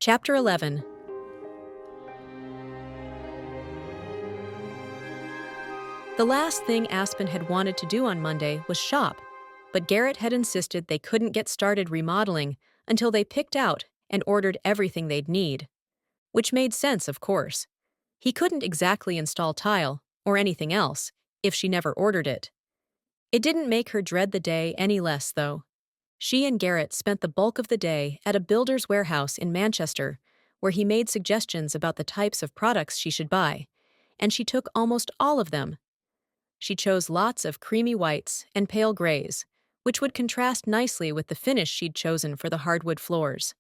Chapter 11. The last thing Aspen had wanted to do on Monday was shop, but Garrett had insisted they couldn't get started remodeling until they picked out and ordered everything they'd need. Which made sense, of course. He couldn't exactly install tile, or anything else, if she never ordered it. It didn't make her dread the day any less, though. She and Garrett spent the bulk of the day at a builder's warehouse in Manchester, where he made suggestions about the types of products she should buy, and she took almost all of them. She chose lots of creamy whites and pale grays, which would contrast nicely with the finish she'd chosen for the hardwood floors.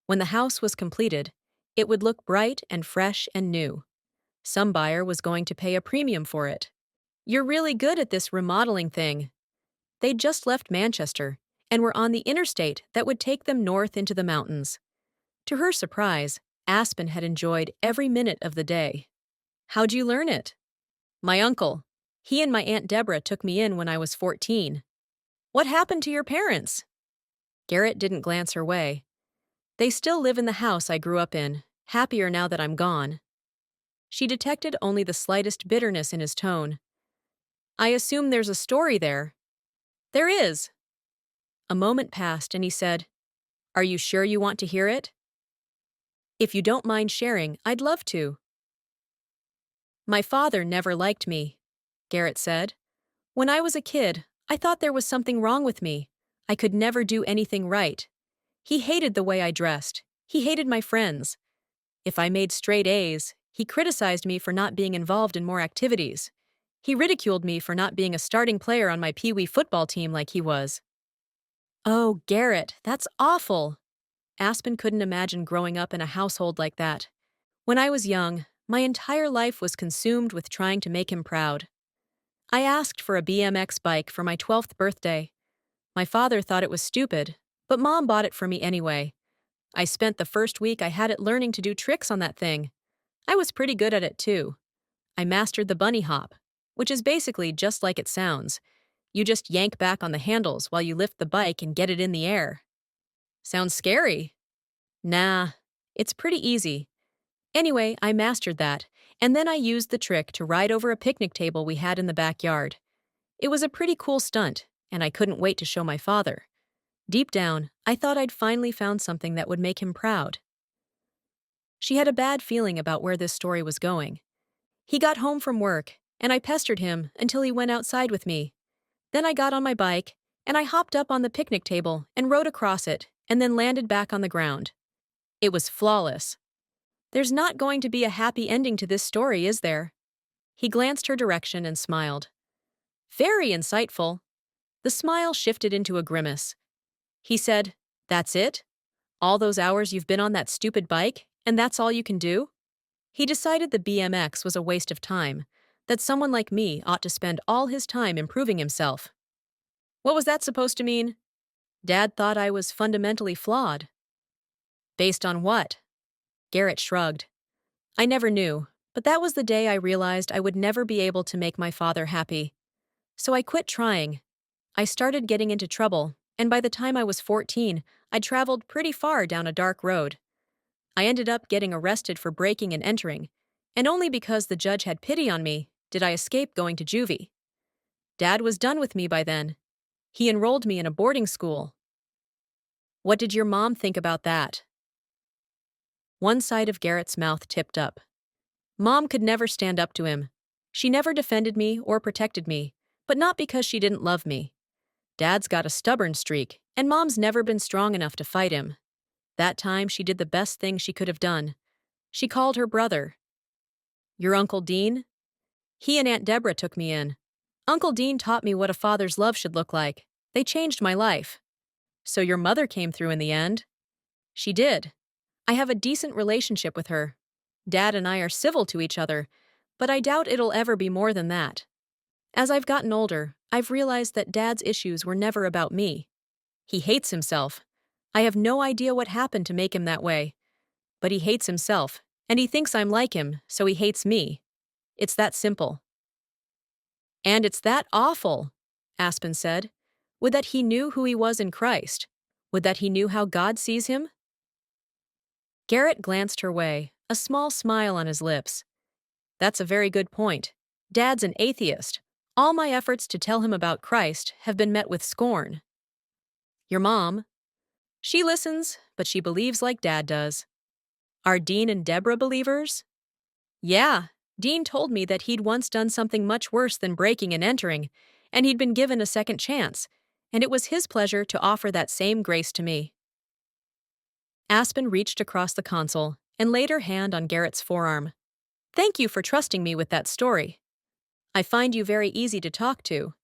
When the house was completed, it would look bright and fresh and new. Some buyer was going to pay a premium for it. "You're really good at this remodeling thing." They'd just left Manchester and were on the interstate that would take them north into the mountains. To her surprise, Aspen had enjoyed every minute of the day. "How'd you learn it?" "My uncle. He and my Aunt Deborah took me in when I was 14. "What happened to your parents?" Garrett didn't glance her way. "They still live in the house I grew up in, happier now that I'm gone." She detected only the slightest bitterness in his tone. "I assume there's a story there." "There is." A moment passed and he said, "Are you sure you want to hear it?" "If you don't mind sharing, I'd love to." "My father never liked me," Garrett said. "When I was a kid, I thought there was something wrong with me. I could never do anything right. He hated the way I dressed. He hated my friends. If I made straight A's, he criticized me for not being involved in more activities. He ridiculed me for not being a starting player on my Pee-wee football team like he was." "Oh, Garrett, that's awful." Aspen couldn't imagine growing up in a household like that. "When I was young, my entire life was consumed with trying to make him proud. I asked for a BMX bike for my 12th birthday. My father thought it was stupid, but Mom bought it for me anyway. I spent the first week I had it learning to do tricks on that thing. I was pretty good at it too. I mastered the bunny hop, which is basically just like it sounds. You just yank back on the handles while you lift the bike and get it in the air." "Sounds scary." "Nah, it's pretty easy. Anyway, I mastered that, and then I used the trick to ride over a picnic table we had in the backyard. It was a pretty cool stunt, and I couldn't wait to show my father. Deep down, I thought I'd finally found something that would make him proud." She had a bad feeling about where this story was going. "He got home from work, and I pestered him until he went outside with me. Then I got on my bike, and I hopped up on the picnic table and rode across it, and then landed back on the ground. It was flawless. There's not going to be a happy ending to this story, is there?" He glanced her direction and smiled. "Very insightful." The smile shifted into a grimace. He said, "That's it? All those hours you've been on that stupid bike, and that's all you can do?" He decided the BMX was a waste of time, that someone like me ought to spend all his time improving himself. "What was that supposed to mean?" "Dad thought I was fundamentally flawed." "Based on what?" Garrett shrugged. "I never knew, but that was the day I realized I would never be able to make my father happy. So I quit trying. I started getting into trouble, and by the time I was 14, I'd traveled pretty far down a dark road. I ended up getting arrested for breaking and entering, and only because the judge had pity on me did I escape going to juvie. Dad was done with me by then. He enrolled me in a boarding school." "What did your mom think about that?" One side of Garrett's mouth tipped up. "Mom could never stand up to him. She never defended me or protected me, but not because she didn't love me. Dad's got a stubborn streak, and Mom's never been strong enough to fight him. That time she did the best thing she could have done. She called her brother." "Your Uncle Dean?" "He and Aunt Deborah took me in. Uncle Dean taught me what a father's love should look like. They changed my life." "So your mother came through in the end?" "She did. I have a decent relationship with her. Dad and I are civil to each other, but I doubt it'll ever be more than that. As I've gotten older, I've realized that Dad's issues were never about me. He hates himself. I have no idea what happened to make him that way. But he hates himself, and he thinks I'm like him, so he hates me. It's that simple." "And it's that awful," Aspen said. "Would that he knew who he was in Christ. Would that he knew how God sees him." Garrett glanced her way, a small smile on his lips. That's a very good point. Dad's an atheist. All my efforts to tell him about Christ have been met with scorn. Your mom? She listens, but she believes like Dad does. Are Dean and Deborah believers? Yeah, Dean told me that he'd once done something much worse than breaking and entering, and he'd been given a second chance, and it was his pleasure to offer that same grace to me. Aspen reached across the console and laid her hand on Garrett's forearm. Thank you for trusting me with that story. I find you very easy to talk to.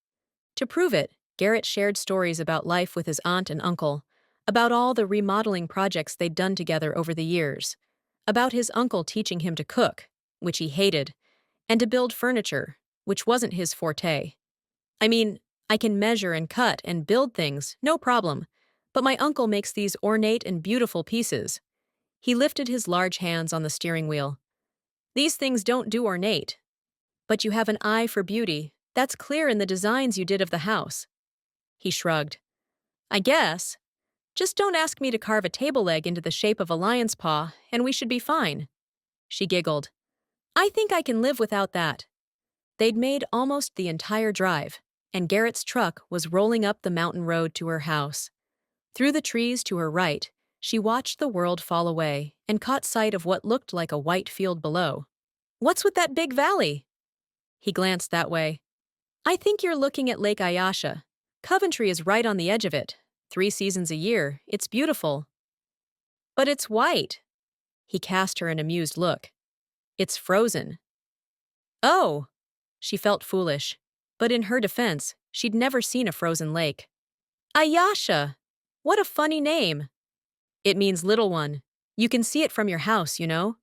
To prove it, Garrett shared stories about life with his aunt and uncle, about all the remodeling projects they'd done together over the years, about his uncle teaching him to cook, which he hated, and to build furniture, which wasn't his forte. I mean, I can measure and cut and build things, no problem, but my uncle makes these ornate and beautiful pieces. He lifted his large hands on the steering wheel. These things don't do ornate. But you have an eye for beauty. That's clear in the designs you did of the house. He shrugged. I guess. Just don't ask me to carve a table leg into the shape of a lion's paw, and we should be fine. She giggled. I think I can live without that. They'd made almost the entire drive, and Garrett's truck was rolling up the mountain road to her house. Through the trees to her right, she watched the world fall away and caught sight of what looked like a white field below. What's with that big valley? He glanced that way. I think you're looking at Lake Ayasha. Coventry is right on the edge of it. 3 seasons a year. It's beautiful. But it's white. He cast her an amused look. It's frozen. Oh! She felt foolish. But in her defense, she'd never seen a frozen lake. Ayasha! What a funny name. It means little one. You can see it from your house, you know.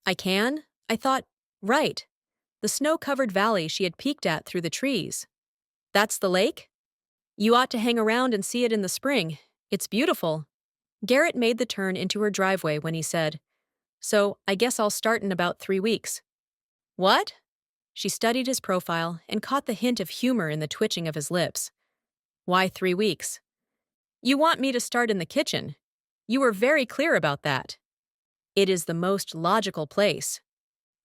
I can? I thought, right. The snow-covered valley she had peeked at through the trees. That's the lake? You ought to hang around and see it in the spring. It's beautiful. Garrett made the turn into her driveway when he said, So, I guess I'll start in about 3 weeks. What? She studied his profile and caught the hint of humor in the twitching of his lips. Why 3 weeks? You want me to start in the kitchen. You were very clear about that. It is the most logical place.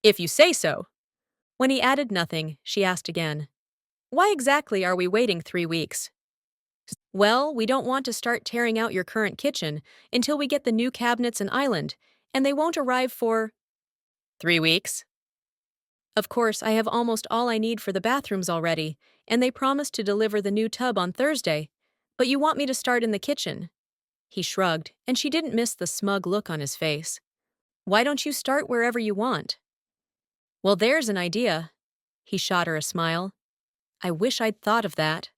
If you say so. When he added nothing, she asked again, Why exactly are we waiting 3 weeks? Well, we don't want to start tearing out your current kitchen until we get the new cabinets and island, and they won't arrive for 3 weeks. Of course, I have almost all I need for the bathrooms already, and they promised to deliver the new tub on Thursday, but you want me to start in the kitchen. He shrugged, and she didn't miss the smug look on his face. Why don't you start wherever you want? Well, there's an idea. He shot her a smile. I wish I'd thought of that.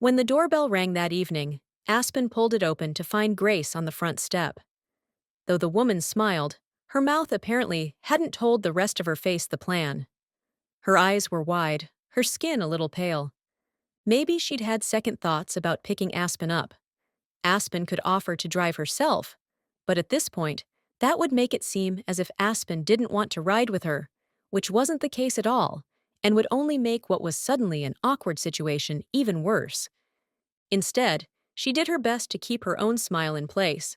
When the doorbell rang that evening, Aspen pulled it open to find Grace on the front step. Though the woman smiled, her mouth apparently hadn't told the rest of her face the plan. Her eyes were wide, her skin a little pale. Maybe she'd had second thoughts about picking Aspen up. Aspen could offer to drive herself, but at this point, that would make it seem as if Aspen didn't want to ride with her, which wasn't the case at all, and would only make what was suddenly an awkward situation even worse. Instead, she did her best to keep her own smile in place.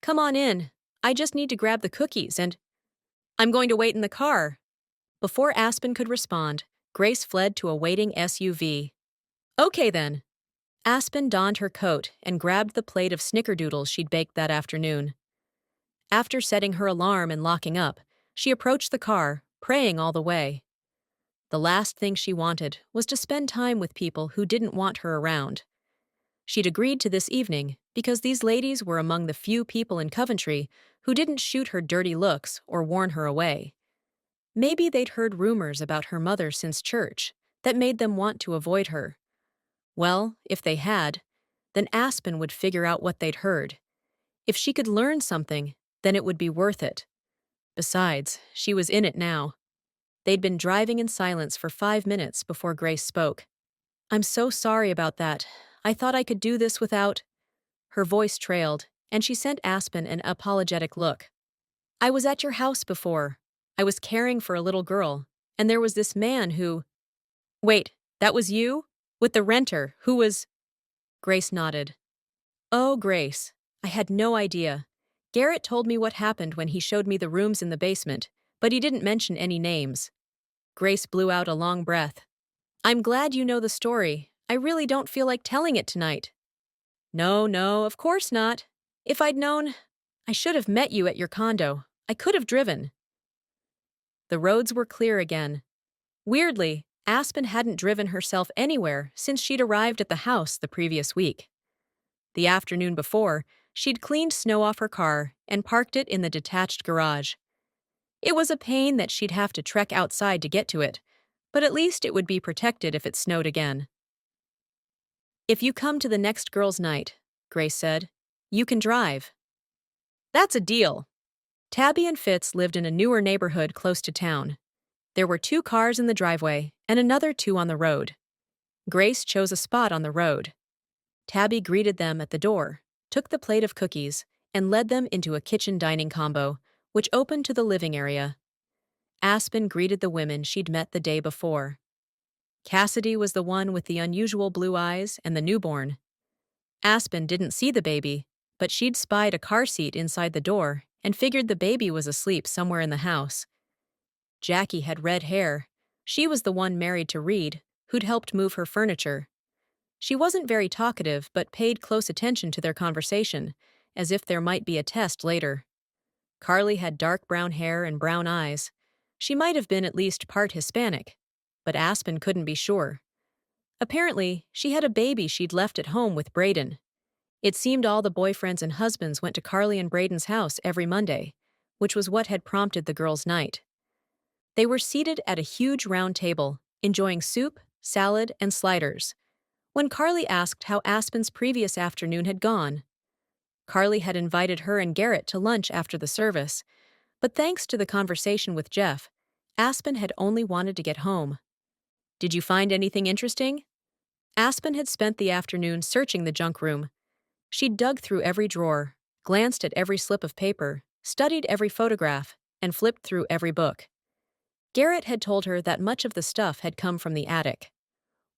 Come on in. I just need to grab the cookies and… I'm going to wait in the car. Before Aspen could respond, Grace fled to a waiting SUV. Okay then. Aspen donned her coat and grabbed the plate of snickerdoodles she'd baked that afternoon. After setting her alarm and locking up, she approached the car, praying all the way. The last thing she wanted was to spend time with people who didn't want her around. She'd agreed to this evening because these ladies were among the few people in Coventry who didn't shoot her dirty looks or warn her away. Maybe they'd heard rumors about her mother since church that made them want to avoid her. Well, if they had, then Aspen would figure out what they'd heard. If she could learn something, then it would be worth it. Besides, she was in it now. They'd been driving in silence for 5 minutes before Grace spoke. I'm so sorry about that. I thought I could do this without… Her voice trailed, and she sent Aspen an apologetic look. I was at your house before. I was caring for a little girl, and there was this man who… Wait, that was you? With the renter, who was… Grace nodded. Oh, Grace, I had no idea. Garrett told me what happened when he showed me the rooms in the basement, but he didn't mention any names. Grace blew out a long breath. I'm glad you know the story. I really don't feel like telling it tonight. No, no, of course not. If I'd known, I should have met you at your condo. I could have driven. The roads were clear again. Weirdly, Aspen hadn't driven herself anywhere since she'd arrived at the house the previous week. The afternoon before, she'd cleaned snow off her car and parked it in the detached garage. It was a pain that she'd have to trek outside to get to it, but at least it would be protected if it snowed again. If you come to the next girls' night, Grace said, you can drive. That's a deal. Tabby and Fitz lived in a newer neighborhood close to town. There were 2 cars in the driveway and another 2 on the road. Grace chose a spot on the road. Tabby greeted them at the door, took the plate of cookies, and led them into a kitchen dining combo, which opened to the living area. Aspen greeted the women she'd met the day before. Cassidy was the one with the unusual blue eyes and the newborn. Aspen didn't see the baby, but she'd spied a car seat inside the door and figured the baby was asleep somewhere in the house. Jackie had red hair. She was the one married to Reed, who'd helped move her furniture. She wasn't very talkative but paid close attention to their conversation, as if there might be a test later. Carly had dark brown hair and brown eyes. She might have been at least part Hispanic, but Aspen couldn't be sure. Apparently, she had a baby she'd left at home with Braden. It seemed all the boyfriends and husbands went to Carly and Braden's house every Monday, which was what had prompted the girls' night. They were seated at a huge round table, enjoying soup, salad, and sliders, when Carly asked how Aspen's previous afternoon had gone. Carly had invited her and Garrett to lunch after the service, but thanks to the conversation with Jeff, Aspen had only wanted to get home. Did you find anything interesting? Aspen had spent the afternoon searching the junk room. She'd dug through every drawer, glanced at every slip of paper, studied every photograph, and flipped through every book. Garrett had told her that much of the stuff had come from the attic.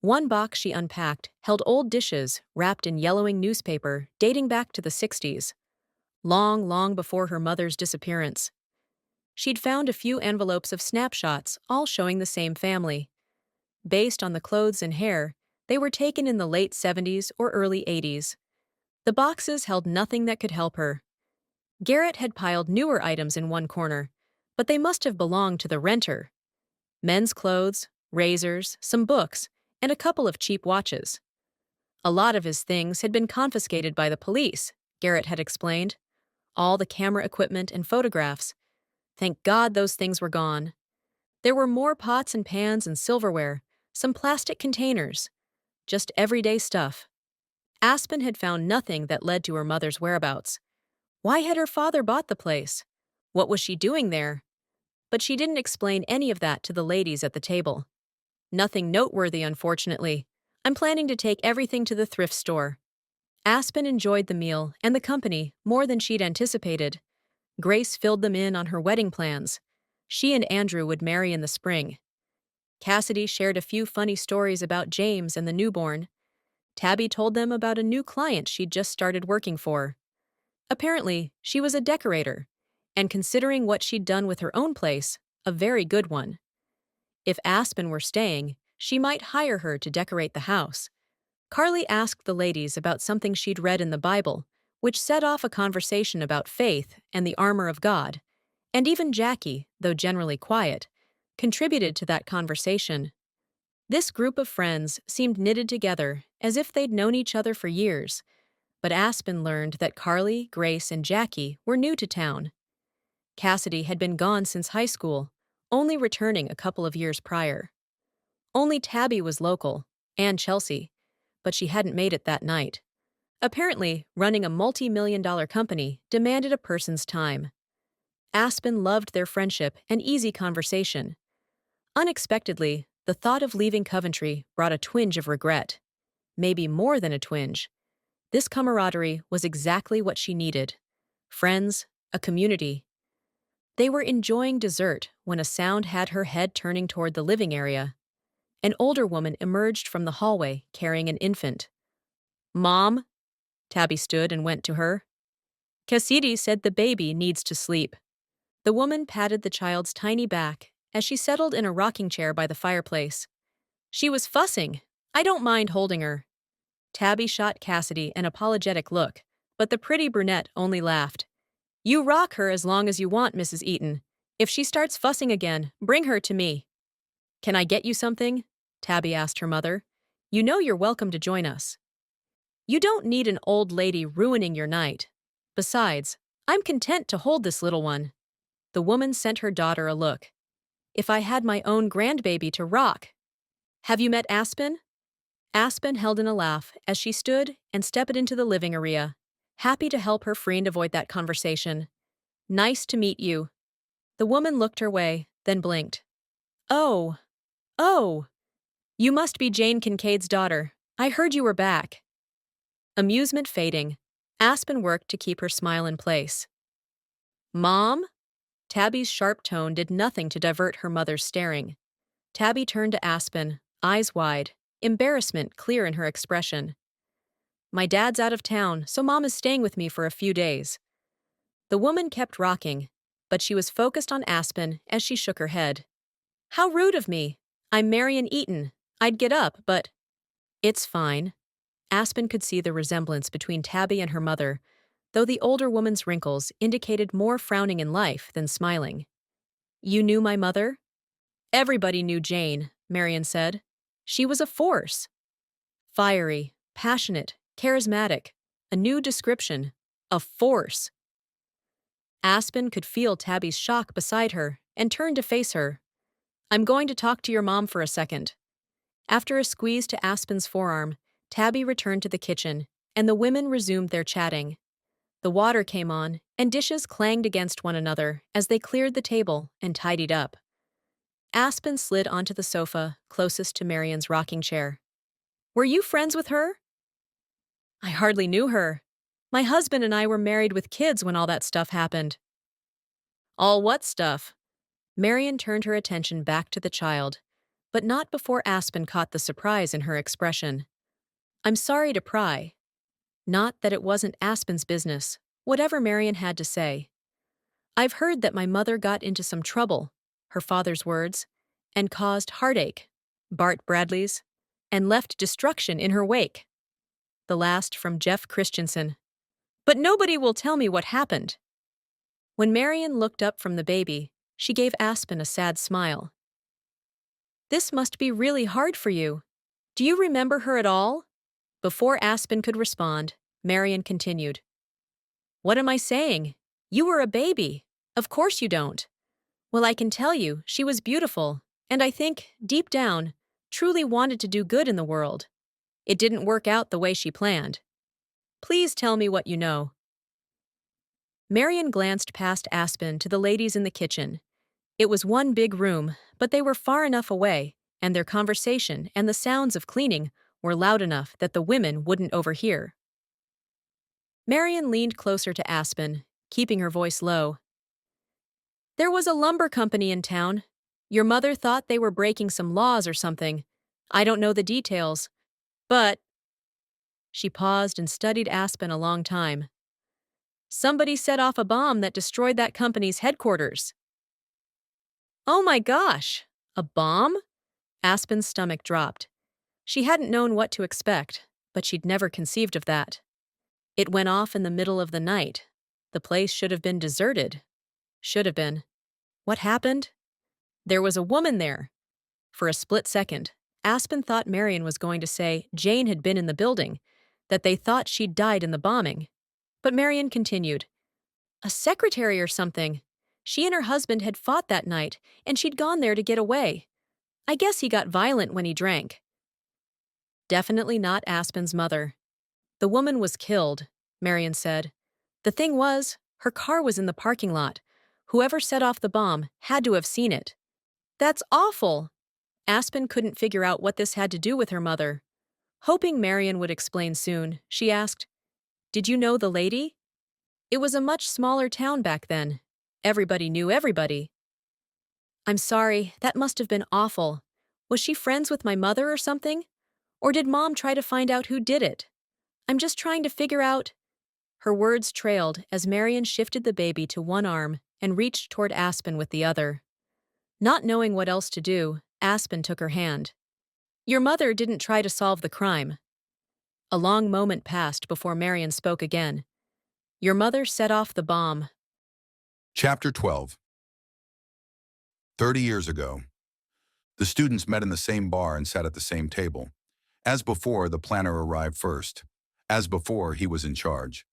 One box she unpacked held old dishes wrapped in yellowing newspaper dating back to the 60s, long before her mother's disappearance. She'd found a few envelopes of snapshots, all showing the same family. Based on the clothes and hair, they were taken in the late 70s or early 80s. The boxes held nothing that could help her. Garrett had piled newer items in one corner, but they must have belonged to the renter. Men's clothes, razors, some books, and a couple of cheap watches. A lot of his things had been confiscated by the police, Garrett had explained. All the camera equipment and photographs. Thank God those things were gone. There were more pots and pans and silverware, some plastic containers. Just everyday stuff. Aspen had found nothing that led to her mother's whereabouts. Why had her father bought the place? What was she doing there? But she didn't explain any of that to the ladies at the table. Nothing noteworthy, unfortunately. I'm planning to take everything to the thrift store. Aspen enjoyed the meal and the company more than she'd anticipated. Grace filled them in on her wedding plans. She and Andrew would marry in the spring. Cassidy shared a few funny stories about James and the newborn. Tabby told them about a new client she'd just started working for. Apparently, she was a decorator, and considering what she'd done with her own place, a very good one. If Aspen were staying, she might hire her to decorate the house. Carly asked the ladies about something she'd read in the Bible, which set off a conversation about faith and the armor of God, and even Jackie, though generally quiet, contributed to that conversation. This group of friends seemed knitted together as if they'd known each other for years, but Aspen learned that Carly, Grace, and Jackie were new to town. Cassidy had been gone since high school, only returning a couple of years prior. Only Tabby was local, and Chelsea, but she hadn't made it that night. Apparently, running a multi-million-dollar company demanded a person's time. Aspen loved their friendship and easy conversation. Unexpectedly, the thought of leaving Coventry brought a twinge of regret. Maybe more than a twinge. This camaraderie was exactly what she needed. Friends, a community. They were enjoying dessert when a sound had her head turning toward the living area. An older woman emerged from the hallway carrying an infant. "Mom?" Tabby stood and went to her. Cassidy said the baby needs to sleep. The woman patted the child's tiny back as she settled in a rocking chair by the fireplace. She was fussing. I don't mind holding her. Tabby shot Cassidy an apologetic look, but the pretty brunette only laughed. You rock her as long as you want, Mrs. Eaton. If she starts fussing again, bring her to me. Can I get you something? Tabby asked her mother. You know you're welcome to join us. You don't need an old lady ruining your night. Besides, I'm content to hold this little one. The woman sent her daughter a look. If I had my own grandbaby to rock. Have you met Aspen? Aspen held in a laugh as she stood and stepped into the living area, happy to help her friend avoid that conversation. Nice to meet you. The woman looked her way, then blinked. Oh, you must be Jane Kincaid's daughter. I heard you were back. Amusement fading, Aspen worked to keep her smile in place. Mom? Tabby's sharp tone did nothing to divert her mother's staring. Tabby turned to Aspen, eyes wide, embarrassment clear in her expression. My dad's out of town, so Mom is staying with me for a few days. The woman kept rocking, but she was focused on Aspen as she shook her head. How rude of me. I'm Marian Eaton. I'd get up, but… It's fine. Aspen could see the resemblance between Tabby and her mother, though the older woman's wrinkles indicated more frowning in life than smiling. You knew my mother? Everybody knew Jane, Marian said. She was a force. Fiery, passionate, charismatic, a new description, a force. Aspen could feel Tabby's shock beside her and turned to face her. I'm going to talk to your mom for a second. After a squeeze to Aspen's forearm, Tabby returned to the kitchen, and the women resumed their chatting. The water came on, and dishes clanged against one another as they cleared the table and tidied up. Aspen slid onto the sofa closest to Marian's rocking chair. Were you friends with her? I hardly knew her. My husband and I were married with kids when all that stuff happened. All what stuff? Marian turned her attention back to the child, but not before Aspen caught the surprise in her expression. I'm sorry to pry. Not that it wasn't Aspen's business, whatever Marian had to say. I've heard that my mother got into some trouble, her father's words, and caused heartache, Bart Bradley's, and left destruction in her wake. The last from Jeff Christensen. But nobody will tell me what happened. When Marian looked up from the baby, she gave Aspen a sad smile. This must be really hard for you. Do you remember her at all? Before Aspen could respond, Marian continued. What am I saying? You were a baby. Of course you don't. Well, I can tell you, she was beautiful, and I think, deep down, truly wanted to do good in the world. It didn't work out the way she planned. Please tell me what you know. Marian glanced past Aspen to the ladies in the kitchen. It was one big room, but they were far enough away, and their conversation and the sounds of cleaning were loud enough that the women wouldn't overhear. Marian leaned closer to Aspen, keeping her voice low. There was a lumber company in town. Your mother thought they were breaking some laws or something. I don't know the details, but… She paused and studied Aspen a long time. Somebody set off a bomb that destroyed that company's headquarters. Oh my gosh! A bomb? Aspen's stomach dropped. She hadn't known what to expect, but she'd never conceived of that. It went off in the middle of the night. The place should have been deserted. Should have been. What happened? There was a woman there. For a split second, Aspen thought Marian was going to say Jane had been in the building, that they thought she'd died in the bombing. But Marian continued. A secretary or something. She and her husband had fought that night, and she'd gone there to get away. I guess he got violent when he drank. Definitely not Aspen's mother. The woman was killed, Marian said. The thing was, her car was in the parking lot. Whoever set off the bomb had to have seen it. That's awful! Aspen couldn't figure out what this had to do with her mother. Hoping Marian would explain soon, she asked, Did you know the lady? It was a much smaller town back then. Everybody knew everybody. I'm sorry, that must have been awful. Was she friends with my mother or something? Or did Mom try to find out who did it? I'm just trying to figure out… Her words trailed as Marion shifted the baby to one arm and reached toward Aspen with the other. Not knowing what else to do, Aspen took her hand. Your mother didn't try to solve the crime. A long moment passed before Marion spoke again. Your mother set off the bomb. Chapter 12. 30 years ago. The students met in the same bar and sat at the same table. As before, the planner arrived first. As before, he was in charge.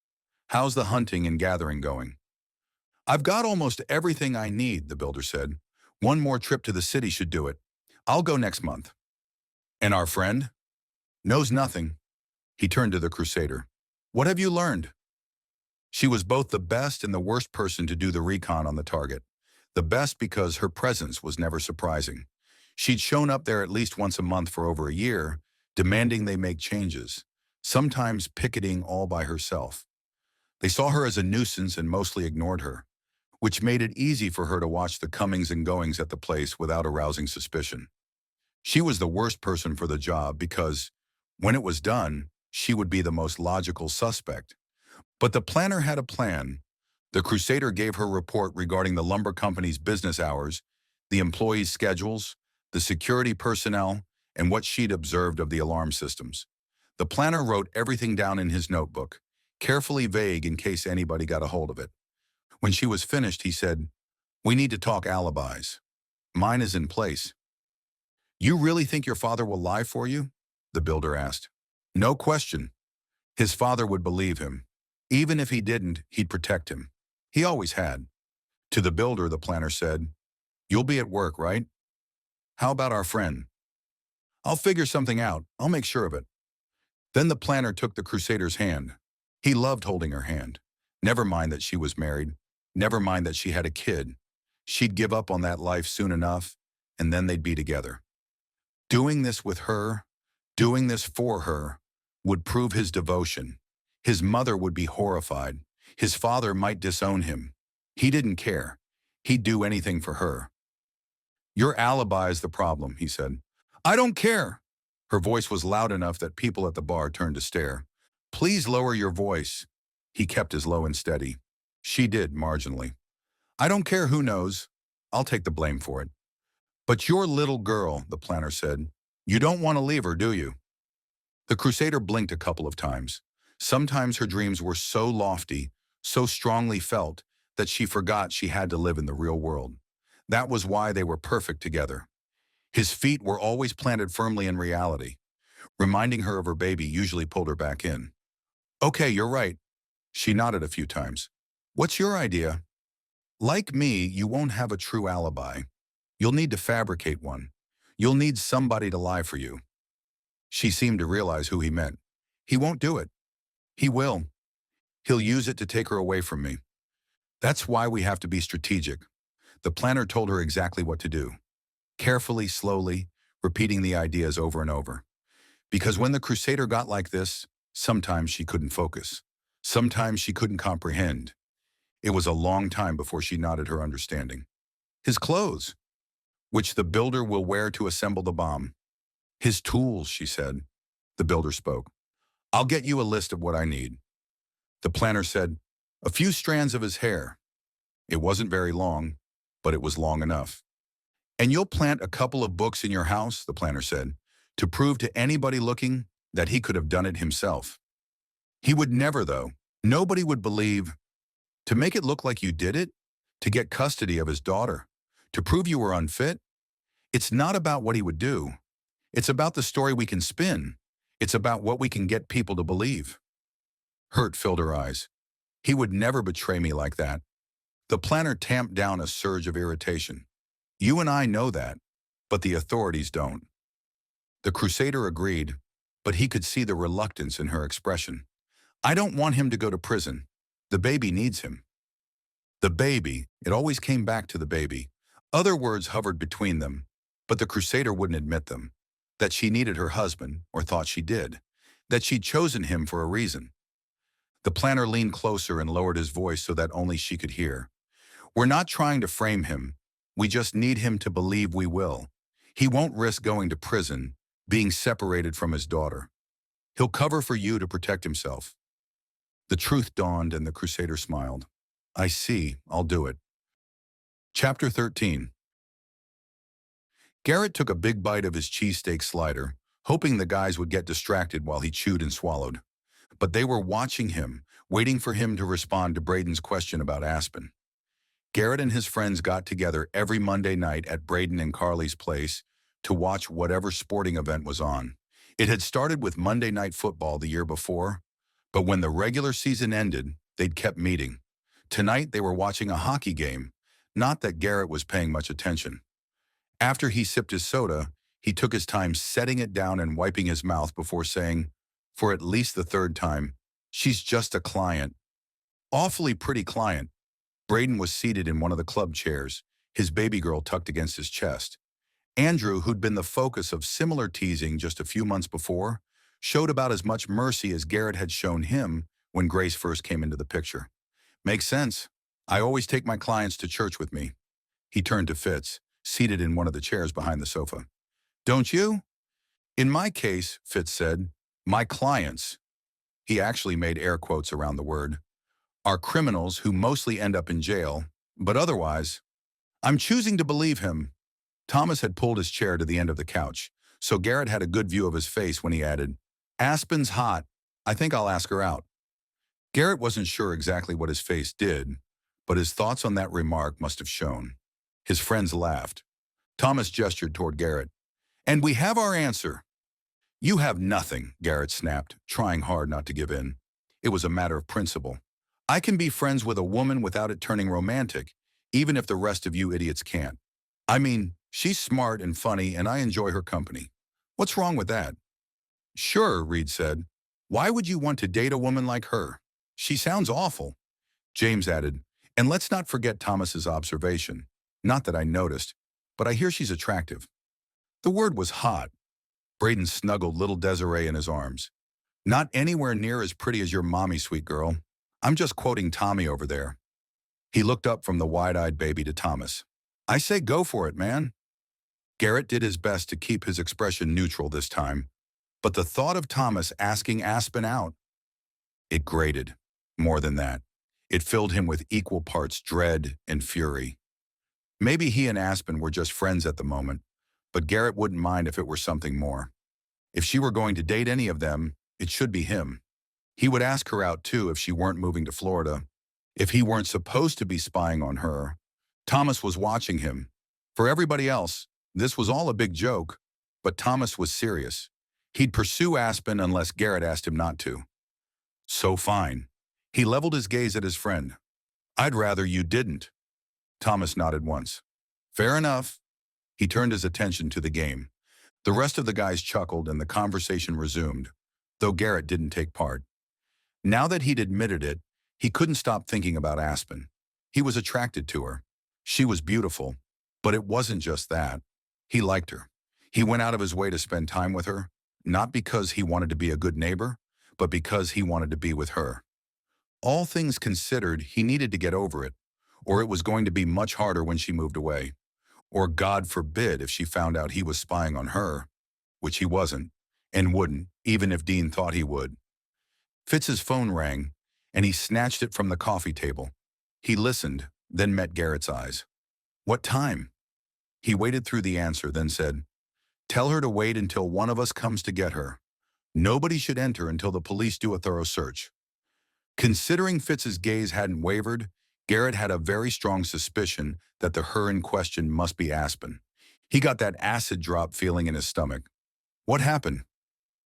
How's the hunting and gathering going? I've got almost everything I need, the builder said. One more trip to the city should do it. I'll go next month. And our friend? Knows nothing. He turned to the Crusader. What have you learned? She was both the best and the worst person to do the recon on the target. The best because her presence was never surprising. She'd shown up there at least once a month for over a year, demanding they make changes, sometimes picketing all by herself. They saw her as a nuisance and mostly ignored her, which made it easy for her to watch the comings and goings at the place without arousing suspicion. She was the worst person for the job because, when it was done, she would be the most logical suspect. But the planner had a plan. The Crusader gave her report regarding the lumber company's business hours, the employees' schedules, the security personnel, and what she'd observed of the alarm systems. The planner wrote everything down in his notebook, carefully vague in case anybody got a hold of it. When she was finished, he said, "We need to talk alibis. Mine is in place." You really think your father will lie for you? The builder asked. No question. His father would believe him. Even if he didn't, he'd protect him. He always had. To the builder, the planner said, You'll be at work, right? How about our friend? I'll figure something out. I'll make sure of it. Then the planner took the Crusader's hand. He loved holding her hand. Never mind that she was married. Never mind that she had a kid. She'd give up on that life soon enough, and then they'd be together. Doing this with her, doing this for her, would prove his devotion. His mother would be horrified. His father might disown him. He didn't care. He'd do anything for her. Your alibi is the problem, he said. I don't care. Her voice was loud enough that people at the bar turned to stare. Please lower your voice. He kept his low and steady. She did, marginally. I don't care who knows. I'll take the blame for it. But your little girl, the planner said. You don't want to leave her, do you? The Crusader blinked a couple of times. Sometimes her dreams were so lofty, so strongly felt, that she forgot she had to live in the real world. That was why they were perfect together. His feet were always planted firmly in reality. Reminding her of her baby usually pulled her back in. Okay, you're right. She nodded a few times. What's your idea? Like me, you won't have a true alibi. You'll need to fabricate one. You'll need somebody to lie for you. She seemed to realize who he meant. He won't do it. He will. He'll use it to take her away from me. That's why we have to be strategic. The planner told her exactly what to do. Carefully, slowly, repeating the ideas over and over. Because when the Crusader got like this, sometimes she couldn't focus. Sometimes she couldn't comprehend. It was a long time before she nodded her understanding. His clothes, which the builder will wear to assemble the bomb. His tools, she said. The builder spoke. I'll get you a list of what I need. The planner said, a few strands of his hair. It wasn't very long, but it was long enough. And you'll plant a couple of books in your house, the planner said, to prove to anybody looking that he could have done it himself. He would never, though. Nobody would believe. To make it look like you did it, to get custody of his daughter, to prove you were unfit. It's not about what he would do. It's about the story we can spin. It's about what we can get people to believe. Hurt filled her eyes. He would never betray me like that. The planner tamped down a surge of irritation. You and I know that, but the authorities don't. The Crusader agreed, but he could see the reluctance in her expression. I don't want him to go to prison. The baby needs him. The baby, it always came back to the baby. Other words hovered between them, but the Crusader wouldn't admit them. That she needed her husband, or thought she did. That she'd chosen him for a reason. The planner leaned closer and lowered his voice so that only she could hear. We're not trying to frame him. We just need him to believe we will. He won't risk going to prison, being separated from his daughter. He'll cover for you to protect himself. The truth dawned and the Crusader smiled. I see, I'll do it. Chapter 13. Garrett took a big bite of his cheesesteak slider, hoping the guys would get distracted while he chewed and swallowed. But they were watching him, waiting for him to respond to Braden's question about Aspen. Garrett and his friends got together every Monday night at Braden and Carly's place to watch whatever sporting event was on. It had started with Monday Night Football the year before, but when the regular season ended, they'd kept meeting. Tonight they were watching a hockey game, not that Garrett was paying much attention. After he sipped his soda, he took his time setting it down and wiping his mouth before saying, for at least the third time, "She's just a client." Awfully pretty client. Braden was seated in one of the club chairs, his baby girl tucked against his chest. Andrew, who'd been the focus of similar teasing just a few months before, showed about as much mercy as Garrett had shown him when Grace first came into the picture. Makes sense. I always take my clients to church with me. He turned to Fitz, seated in one of the chairs behind the sofa. Don't you? In my case, Fitz said, my clients, he actually made air quotes around the word, are criminals who mostly end up in jail, but otherwise, I'm choosing to believe him. Thomas had pulled his chair to the end of the couch, so Garrett had a good view of his face when he added, Aspen's hot. I think I'll ask her out. Garrett wasn't sure exactly what his face did, but his thoughts on that remark must have shown. His friends laughed. Thomas gestured toward Garrett. And we have our answer. You have nothing, Garrett snapped, trying hard not to give in. It was a matter of principle. I can be friends with a woman without it turning romantic, even if the rest of you idiots can't. I mean, she's smart and funny, and I enjoy her company. What's wrong with that? Sure, Reed said. Why would you want to date a woman like her? She sounds awful. James added, and let's not forget Thomas's observation. Not that I noticed, but I hear she's attractive. The word was hot. Braden snuggled little Desiree in his arms. Not anywhere near as pretty as your mommy, sweet girl. I'm just quoting Tommy over there. He looked up from the wide-eyed baby to Thomas. I say go for it, man. Garrett did his best to keep his expression neutral this time, but the thought of Thomas asking Aspen out, it grated. More than that, it filled him with equal parts dread and fury. Maybe he and Aspen were just friends at the moment, but Garrett wouldn't mind if it were something more. If she were going to date any of them, it should be him. He would ask her out too if she weren't moving to Florida. If he weren't supposed to be spying on her, Thomas was watching him. For everybody else, this was all a big joke, but Thomas was serious. He'd pursue Aspen unless Garrett asked him not to. So fine. He leveled his gaze at his friend. I'd rather you didn't. Thomas nodded once. Fair enough. He turned his attention to the game. The rest of the guys chuckled and the conversation resumed, though Garrett didn't take part. Now that he'd admitted it, he couldn't stop thinking about Aspen. He was attracted to her. She was beautiful, but it wasn't just that. He liked her. He went out of his way to spend time with her, not because he wanted to be a good neighbor, but because he wanted to be with her. All things considered, he needed to get over it, or it was going to be much harder when she moved away. Or God forbid if she found out he was spying on her, which he wasn't, and wouldn't, even if Dean thought he would. Fitz's phone rang, and he snatched it from the coffee table. He listened, then met Garrett's eyes. What time? He waited through the answer, then said, Tell her to wait until one of us comes to get her. Nobody should enter until the police do a thorough search. Considering Fitz's gaze hadn't wavered, Garrett had a very strong suspicion that the her in question must be Aspen. He got that acid drop feeling in his stomach. What happened?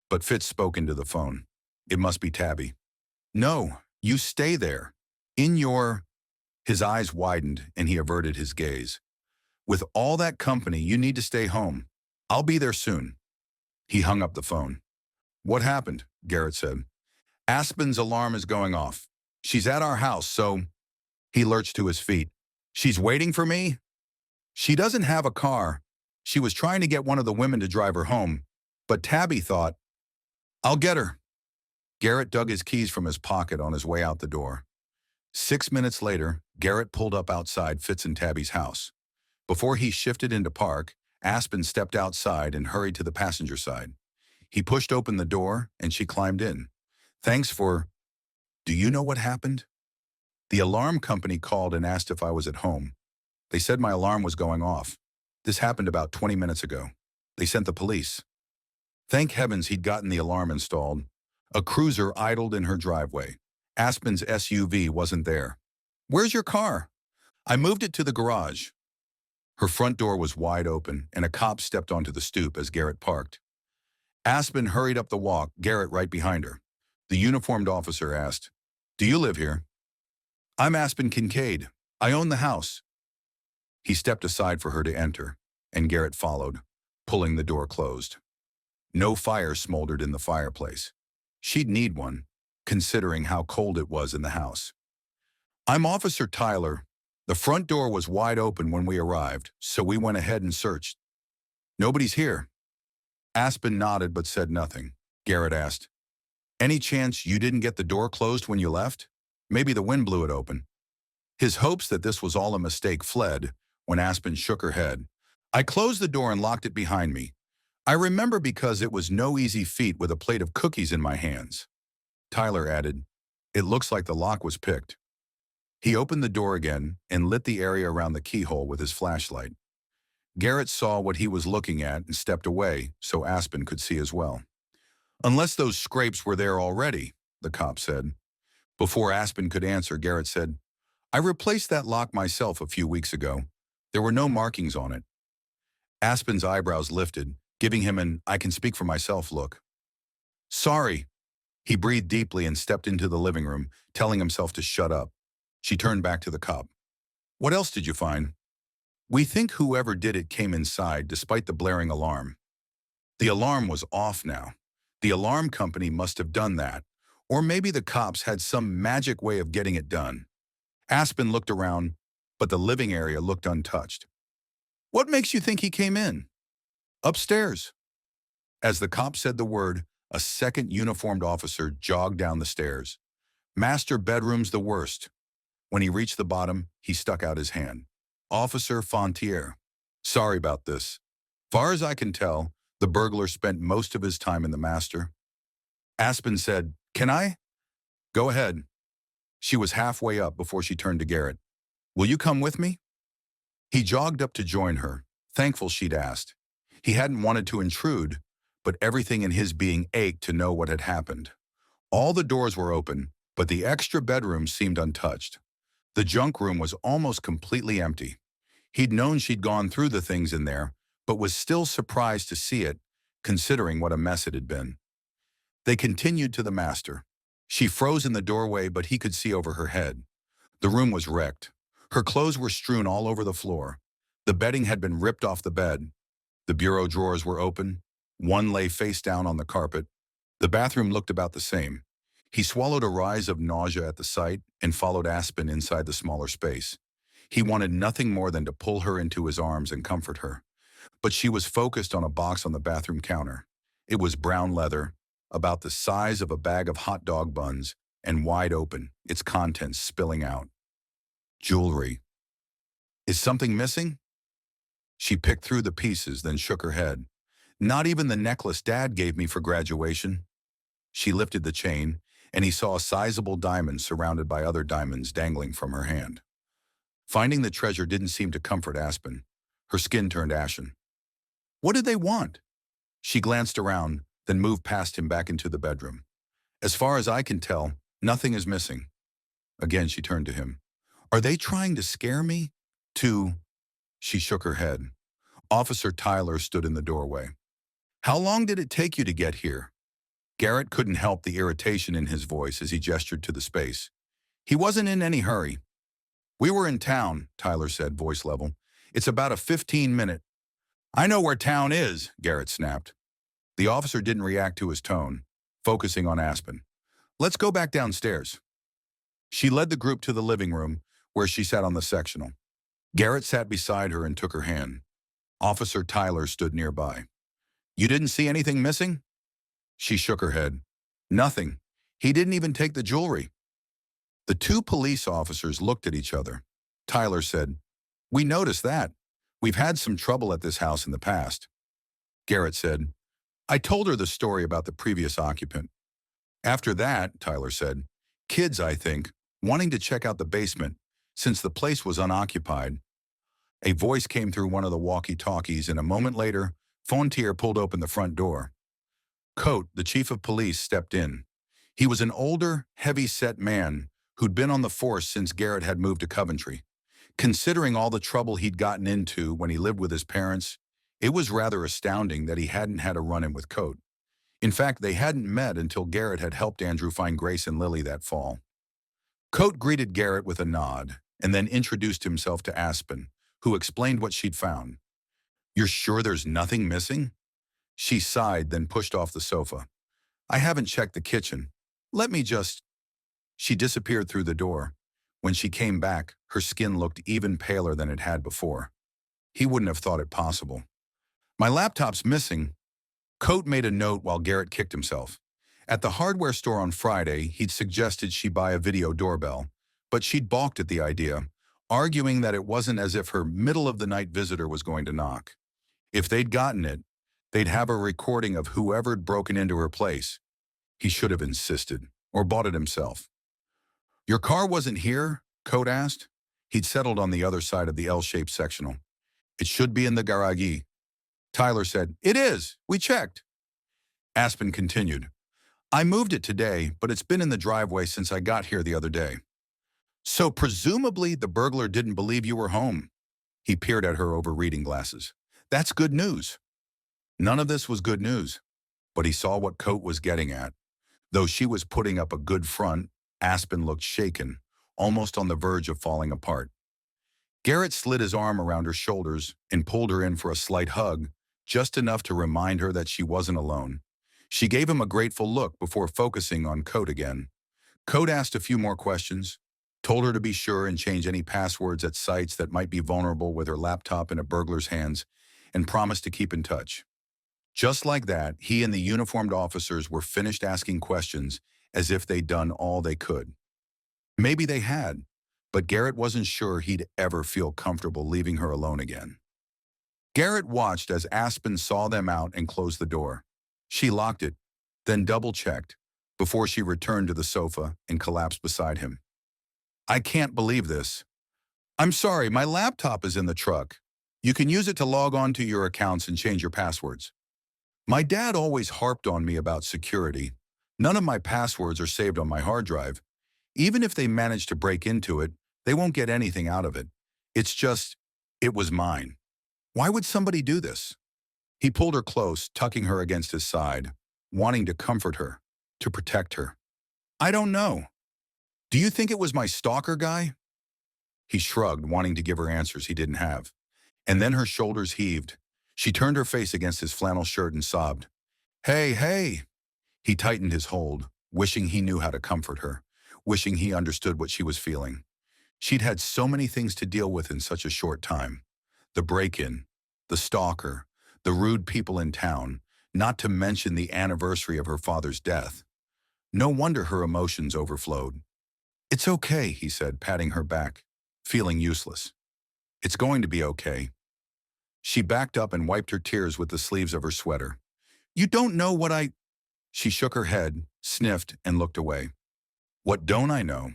But Fitz spoke into the phone. It must be Tabby. No, you stay there. In your... His eyes widened and he averted his gaze. With all that company, you need to stay home. I'll be there soon. He hung up the phone. What happened? Garrett said. Aspen's alarm is going off. She's at our house, so... He lurched to his feet. She's waiting for me? She doesn't have a car. She was trying to get one of the women to drive her home, but Tabby thought, I'll get her. Garrett dug his keys from his pocket on his way out the door. 6 minutes later, Garrett pulled up outside Fitz and Tabby's house. Before he shifted into park, Aspen stepped outside and hurried to the passenger side. He pushed open the door and she climbed in. Thanks for... Do you know what happened? The alarm company called and asked if I was at home. They said my alarm was going off. This happened about 20 minutes ago. They sent the police. Thank heavens he'd gotten the alarm installed. A cruiser idled in her driveway. Aspen's SUV wasn't there. Where's your car? I moved it to the garage. Her front door was wide open, and a cop stepped onto the stoop as Garrett parked. Aspen hurried up the walk, Garrett right behind her. The uniformed officer asked, "Do you live here?" "I'm Aspen Kincaid. I own the house." He stepped aside for her to enter, and Garrett followed, pulling the door closed. No fire smoldered in the fireplace. She'd need one, considering how cold it was in the house. "I'm Officer Tyler. The front door was wide open when we arrived, so we went ahead and searched. Nobody's here." Aspen nodded but said nothing. Garrett asked, "Any chance you didn't get the door closed when you left? Maybe the wind blew it open." His hopes that this was all a mistake fled when Aspen shook her head. "I closed the door and locked it behind me. I remember because it was no easy feat with a plate of cookies in my hands." Tyler added, "It looks like the lock was picked." He opened the door again and lit the area around the keyhole with his flashlight. Garrett saw what he was looking at and stepped away so Aspen could see as well. "Unless those scrapes were there already," the cop said. Before Aspen could answer, Garrett said, "I replaced that lock myself a few weeks ago. There were no markings on it." Aspen's eyebrows lifted, giving him an "I can speak for myself" look. "Sorry." He breathed deeply and stepped into the living room, telling himself to shut up. She turned back to the cop. "What else did you find?" "We think whoever did it came inside despite the blaring alarm." The alarm was off now. The alarm company must have done that, or maybe the cops had some magic way of getting it done. Aspen looked around, but the living area looked untouched. "What makes you think he came in?" "Upstairs." As the cop said the word, a second uniformed officer jogged down the stairs. "Master bedroom's the worst." When he reached the bottom, he stuck out his hand. "Officer Fontier. Sorry about this. Far as I can tell, the burglar spent most of his time in the master." Aspen said, "Can I?" "Go ahead." She was halfway up before she turned to Garrett. "Will you come with me?" He jogged up to join her, thankful she'd asked. He hadn't wanted to intrude, but everything in his being ached to know what had happened. All the doors were open, but the extra bedroom seemed untouched. The junk room was almost completely empty. He'd known she'd gone through the things in there, but was still surprised to see it, considering what a mess it had been. They continued to the master. She froze in the doorway, but he could see over her head. The room was wrecked. Her clothes were strewn all over the floor. The bedding had been ripped off the bed. The bureau drawers were open. One lay face down on the carpet. The bathroom looked about the same. He swallowed a rise of nausea at the sight and followed Aspen inside the smaller space. He wanted nothing more than to pull her into his arms and comfort her. But she was focused on a box on the bathroom counter. It was brown leather, about the size of a bag of hot dog buns, and wide open, its contents spilling out. Jewelry. "Is something missing?" She picked through the pieces, then shook her head. "Not even the necklace Dad gave me for graduation." She lifted the chain, and he saw a sizable diamond surrounded by other diamonds dangling from her hand. Finding the treasure didn't seem to comfort Aspen. Her skin turned ashen. "What did they want?" She glanced around, then moved past him back into the bedroom. "As far as I can tell, nothing is missing." Again she turned to him. "Are they trying to scare me?" She shook her head. Officer Tyler stood in the doorway. "How long did it take you to get here?" Garrett couldn't help the irritation in his voice as he gestured to the space. He wasn't in any hurry. "We were in town," Tyler said, voice level. "It's about a 15-minute. "I know where town is," Garrett snapped. The officer didn't react to his tone, focusing on Aspen. "Let's go back downstairs." She led the group to the living room, where she sat on the sectional. Garrett sat beside her and took her hand. Officer Tyler stood nearby. "You didn't see anything missing?" She shook her head. "Nothing. He didn't even take the jewelry." The two police officers looked at each other. Tyler said, "We noticed that. We've had some trouble at this house in the past." Garrett said, "I told her the story about the previous occupant." "After that," Tyler said, Kids, I think, wanting to check out the basement, since the place was unoccupied. A voice came through one of the walkie-talkies, and a moment later, Fontier pulled open the front door. Coate, the chief of police, stepped in. He was an older, heavy-set man who'd been on the force since Garrett had moved to Coventry. Considering all the trouble he'd gotten into when he lived with his parents, it was rather astounding that he hadn't had a run-in with Coate. In fact, they hadn't met until Garrett had helped Andrew find Grace and Lily that fall. Coate greeted Garrett with a nod and then introduced himself to Aspen, who explained what she'd found. "You're sure there's nothing missing?" She sighed, then pushed off the sofa. "I haven't checked the kitchen. Let me just—" She disappeared through the door. When she came back, her skin looked even paler than it had before. He wouldn't have thought it possible. "My laptop's missing." Coate made a note while Garrett kicked himself. At the hardware store on Friday, he'd suggested she buy a video doorbell, but she'd balked at the idea, arguing that it wasn't as if her middle-of-the-night visitor was going to knock. If they'd gotten it, they'd have a recording of whoever'd broken into her place. He should have insisted, or bought it himself. "Your car wasn't here?" Coate asked. He'd settled on the other side of the L-shaped sectional. "It should be in the garage." Tyler said, "It is. We checked." Aspen continued, "I moved it today, but it's been in the driveway since I got here the other day." "So presumably the burglar didn't believe you were home." He peered at her over reading glasses. "That's good news." None of this was good news, but he saw what Coate was getting at. Though she was putting up a good front, Aspen looked shaken, almost on the verge of falling apart. Garrett slid his arm around her shoulders and pulled her in for a slight hug, just enough to remind her that she wasn't alone. She gave him a grateful look before focusing on Coate again. Coate asked a few more questions, told her to be sure and change any passwords at sites that might be vulnerable with her laptop in a burglar's hands, and promised to keep in touch. Just like that, he and the uniformed officers were finished asking questions as if they'd done all they could. Maybe they had, but Garrett wasn't sure he'd ever feel comfortable leaving her alone again. Garrett watched as Aspen saw them out and closed the door. She locked it, then double-checked, before she returned to the sofa and collapsed beside him. "I can't believe this. I'm sorry, my laptop is in the truck. You can use it to log on to your accounts and change your passwords. My dad always harped on me about security. None of my passwords are saved on my hard drive. Even if they manage to break into it, they won't get anything out of it. It's just, it was mine. Why would somebody do this?" He pulled her close, tucking her against his side, wanting to comfort her, to protect her. "I don't know. Do you think it was my stalker guy?" He shrugged, wanting to give her answers he didn't have. And then her shoulders heaved. She turned her face against his flannel shirt and sobbed. "Hey, hey." He tightened his hold, wishing he knew how to comfort her, wishing he understood what she was feeling. She'd had so many things to deal with in such a short time. The break-in, the stalker, the rude people in town, not to mention the anniversary of her father's death. No wonder her emotions overflowed. "It's okay," he said, patting her back, feeling useless. "It's going to be okay." She backed up and wiped her tears with the sleeves of her sweater. "You don't know what I—" She shook her head, sniffed, and looked away. "What don't I know?"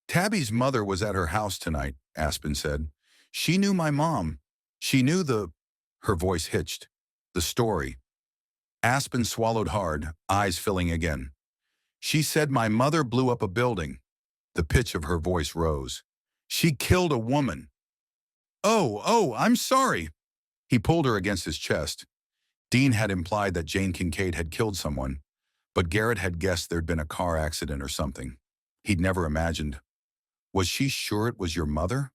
"Tabby's mother was at her house tonight," Aspen said. "She knew my mom. She knew the—" Her voice hitched. "The story." Aspen swallowed hard, eyes filling again. "She said my mother blew up a building." The pitch of her voice rose. "She killed a woman." Oh, I'm sorry." He pulled her against his chest. Dean had implied that Jane Kincaid had killed someone, but Garrett had guessed there'd been a car accident or something. He'd never imagined. "Was she sure it was your mother?"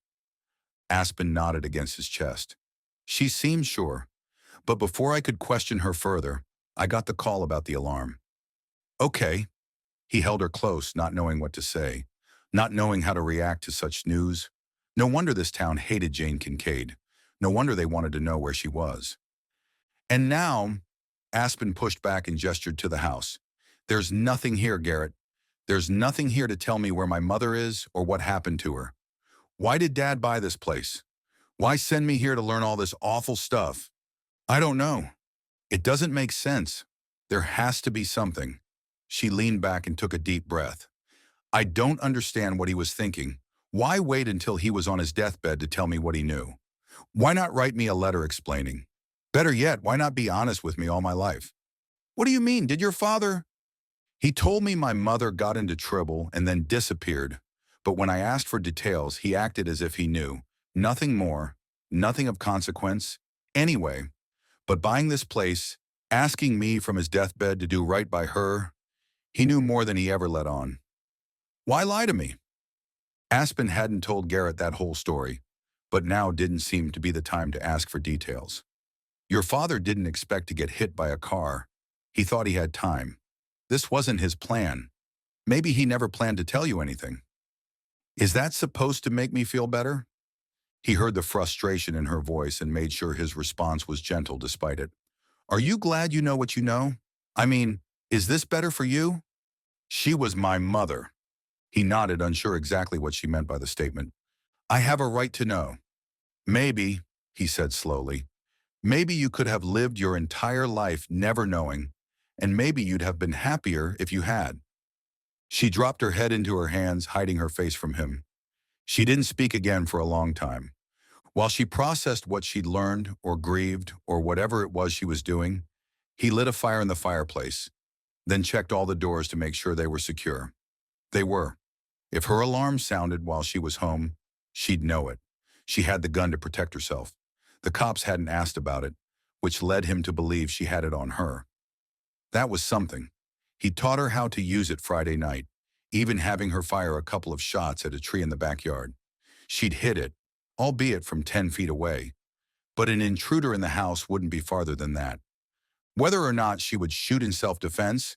Aspen nodded against his chest. "She seemed sure, but before I could question her further, I got the call about the alarm." "Okay." He held her close, not knowing what to say, not knowing how to react to such news. No wonder this town hated Jane Kincaid. No wonder they wanted to know where she was. "And now," Aspen pushed back and gestured to the house. "There's nothing here, Garrett. There's nothing here to tell me where my mother is or what happened to her. Why did Dad buy this place? Why send me here to learn all this awful stuff? I don't know. It doesn't make sense. There has to be something." She leaned back and took a deep breath. I don't understand what he was thinking. Why wait until he was on his deathbed to tell me what he knew? Why not write me a letter explaining? Better yet, why not be honest with me all my life? What do you mean? Did your father? He told me my mother got into trouble and then disappeared. But when I asked for details, he acted as if he knew. Nothing more, nothing of consequence. Anyway, but buying this place, asking me from his deathbed to do right by her, he knew more than he ever let on. Why lie to me? Aspen hadn't told Garrett that whole story, but now didn't seem to be the time to ask for details. Your father didn't expect to get hit by a car. He thought he had time. This wasn't his plan. Maybe he never planned to tell you anything. Is that supposed to make me feel better? He heard the frustration in her voice and made sure his response was gentle despite it. Are you glad you know what you know? I mean, is this better for you? She was my mother. He nodded, unsure exactly what she meant by the statement. I have a right to know. Maybe, he said slowly, maybe you could have lived your entire life never knowing, and maybe you'd have been happier if you had. She dropped her head into her hands, hiding her face from him. She didn't speak again for a long time. While she processed what she'd learned or grieved or whatever it was she was doing, he lit a fire in the fireplace, then checked all the doors to make sure they were secure. They were. If her alarm sounded while she was home, she'd know it. She had the gun to protect herself. The cops hadn't asked about it, which led him to believe she had it on her. That was something. He taught her how to use it Friday night, even having her fire a couple of shots at a tree in the backyard. She'd hit it, albeit from 10 feet away, but an intruder in the house wouldn't be farther than that. Whether or not she would shoot in self-defense,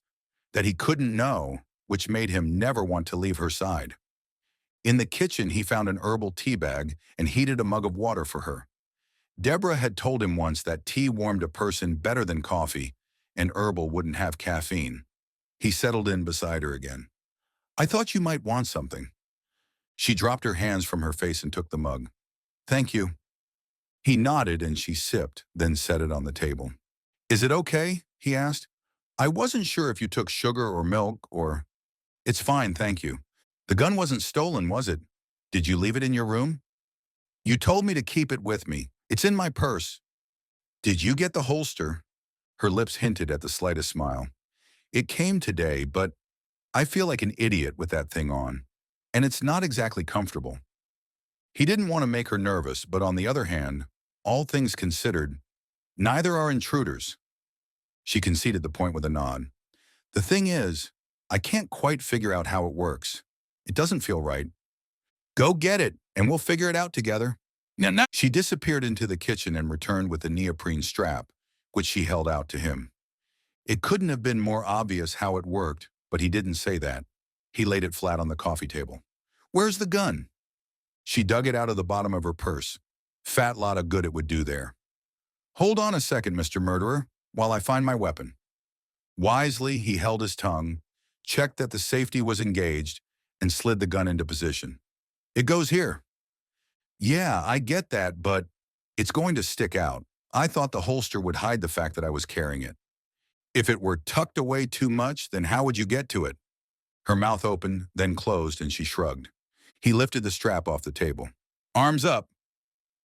that he couldn't know, which made him never want to leave her side. In the kitchen, he found an herbal tea bag and heated a mug of water for her. Deborah had told him once that tea warmed a person better than coffee, and herbal wouldn't have caffeine. He settled in beside her again. I thought you might want something. She dropped her hands from her face and took the mug. Thank you. He nodded and she sipped, then set it on the table. Is it okay? He asked. I wasn't sure if you took sugar or milk or... It's fine, thank you. The gun wasn't stolen, was it? Did you leave it in your room? You told me to keep it with me. It's in my purse. Did you get the holster? Her lips hinted at the slightest smile. It came today, but I feel like an idiot with that thing on. And it's not exactly comfortable. He didn't want to make her nervous, but on the other hand, all things considered, neither are intruders. She conceded the point with a nod. The thing is, I can't quite figure out how it works. It doesn't feel right. Go get it, and we'll figure it out together. No. She disappeared into the kitchen and returned with a neoprene strap, which she held out to him. It couldn't have been more obvious how it worked, but he didn't say that. He laid it flat on the coffee table. Where's the gun? She dug it out of the bottom of her purse. Fat lot of good it would do there. Hold on a second, Mr. Murderer, while I find my weapon. Wisely, he held his tongue, checked that the safety was engaged, and slid the gun into position. It goes here. Yeah, I get that, but it's going to stick out. I thought the holster would hide the fact that I was carrying it. If it were tucked away too much, then how would you get to it? Her mouth opened, then closed, and she shrugged. He lifted the strap off the table. Arms up.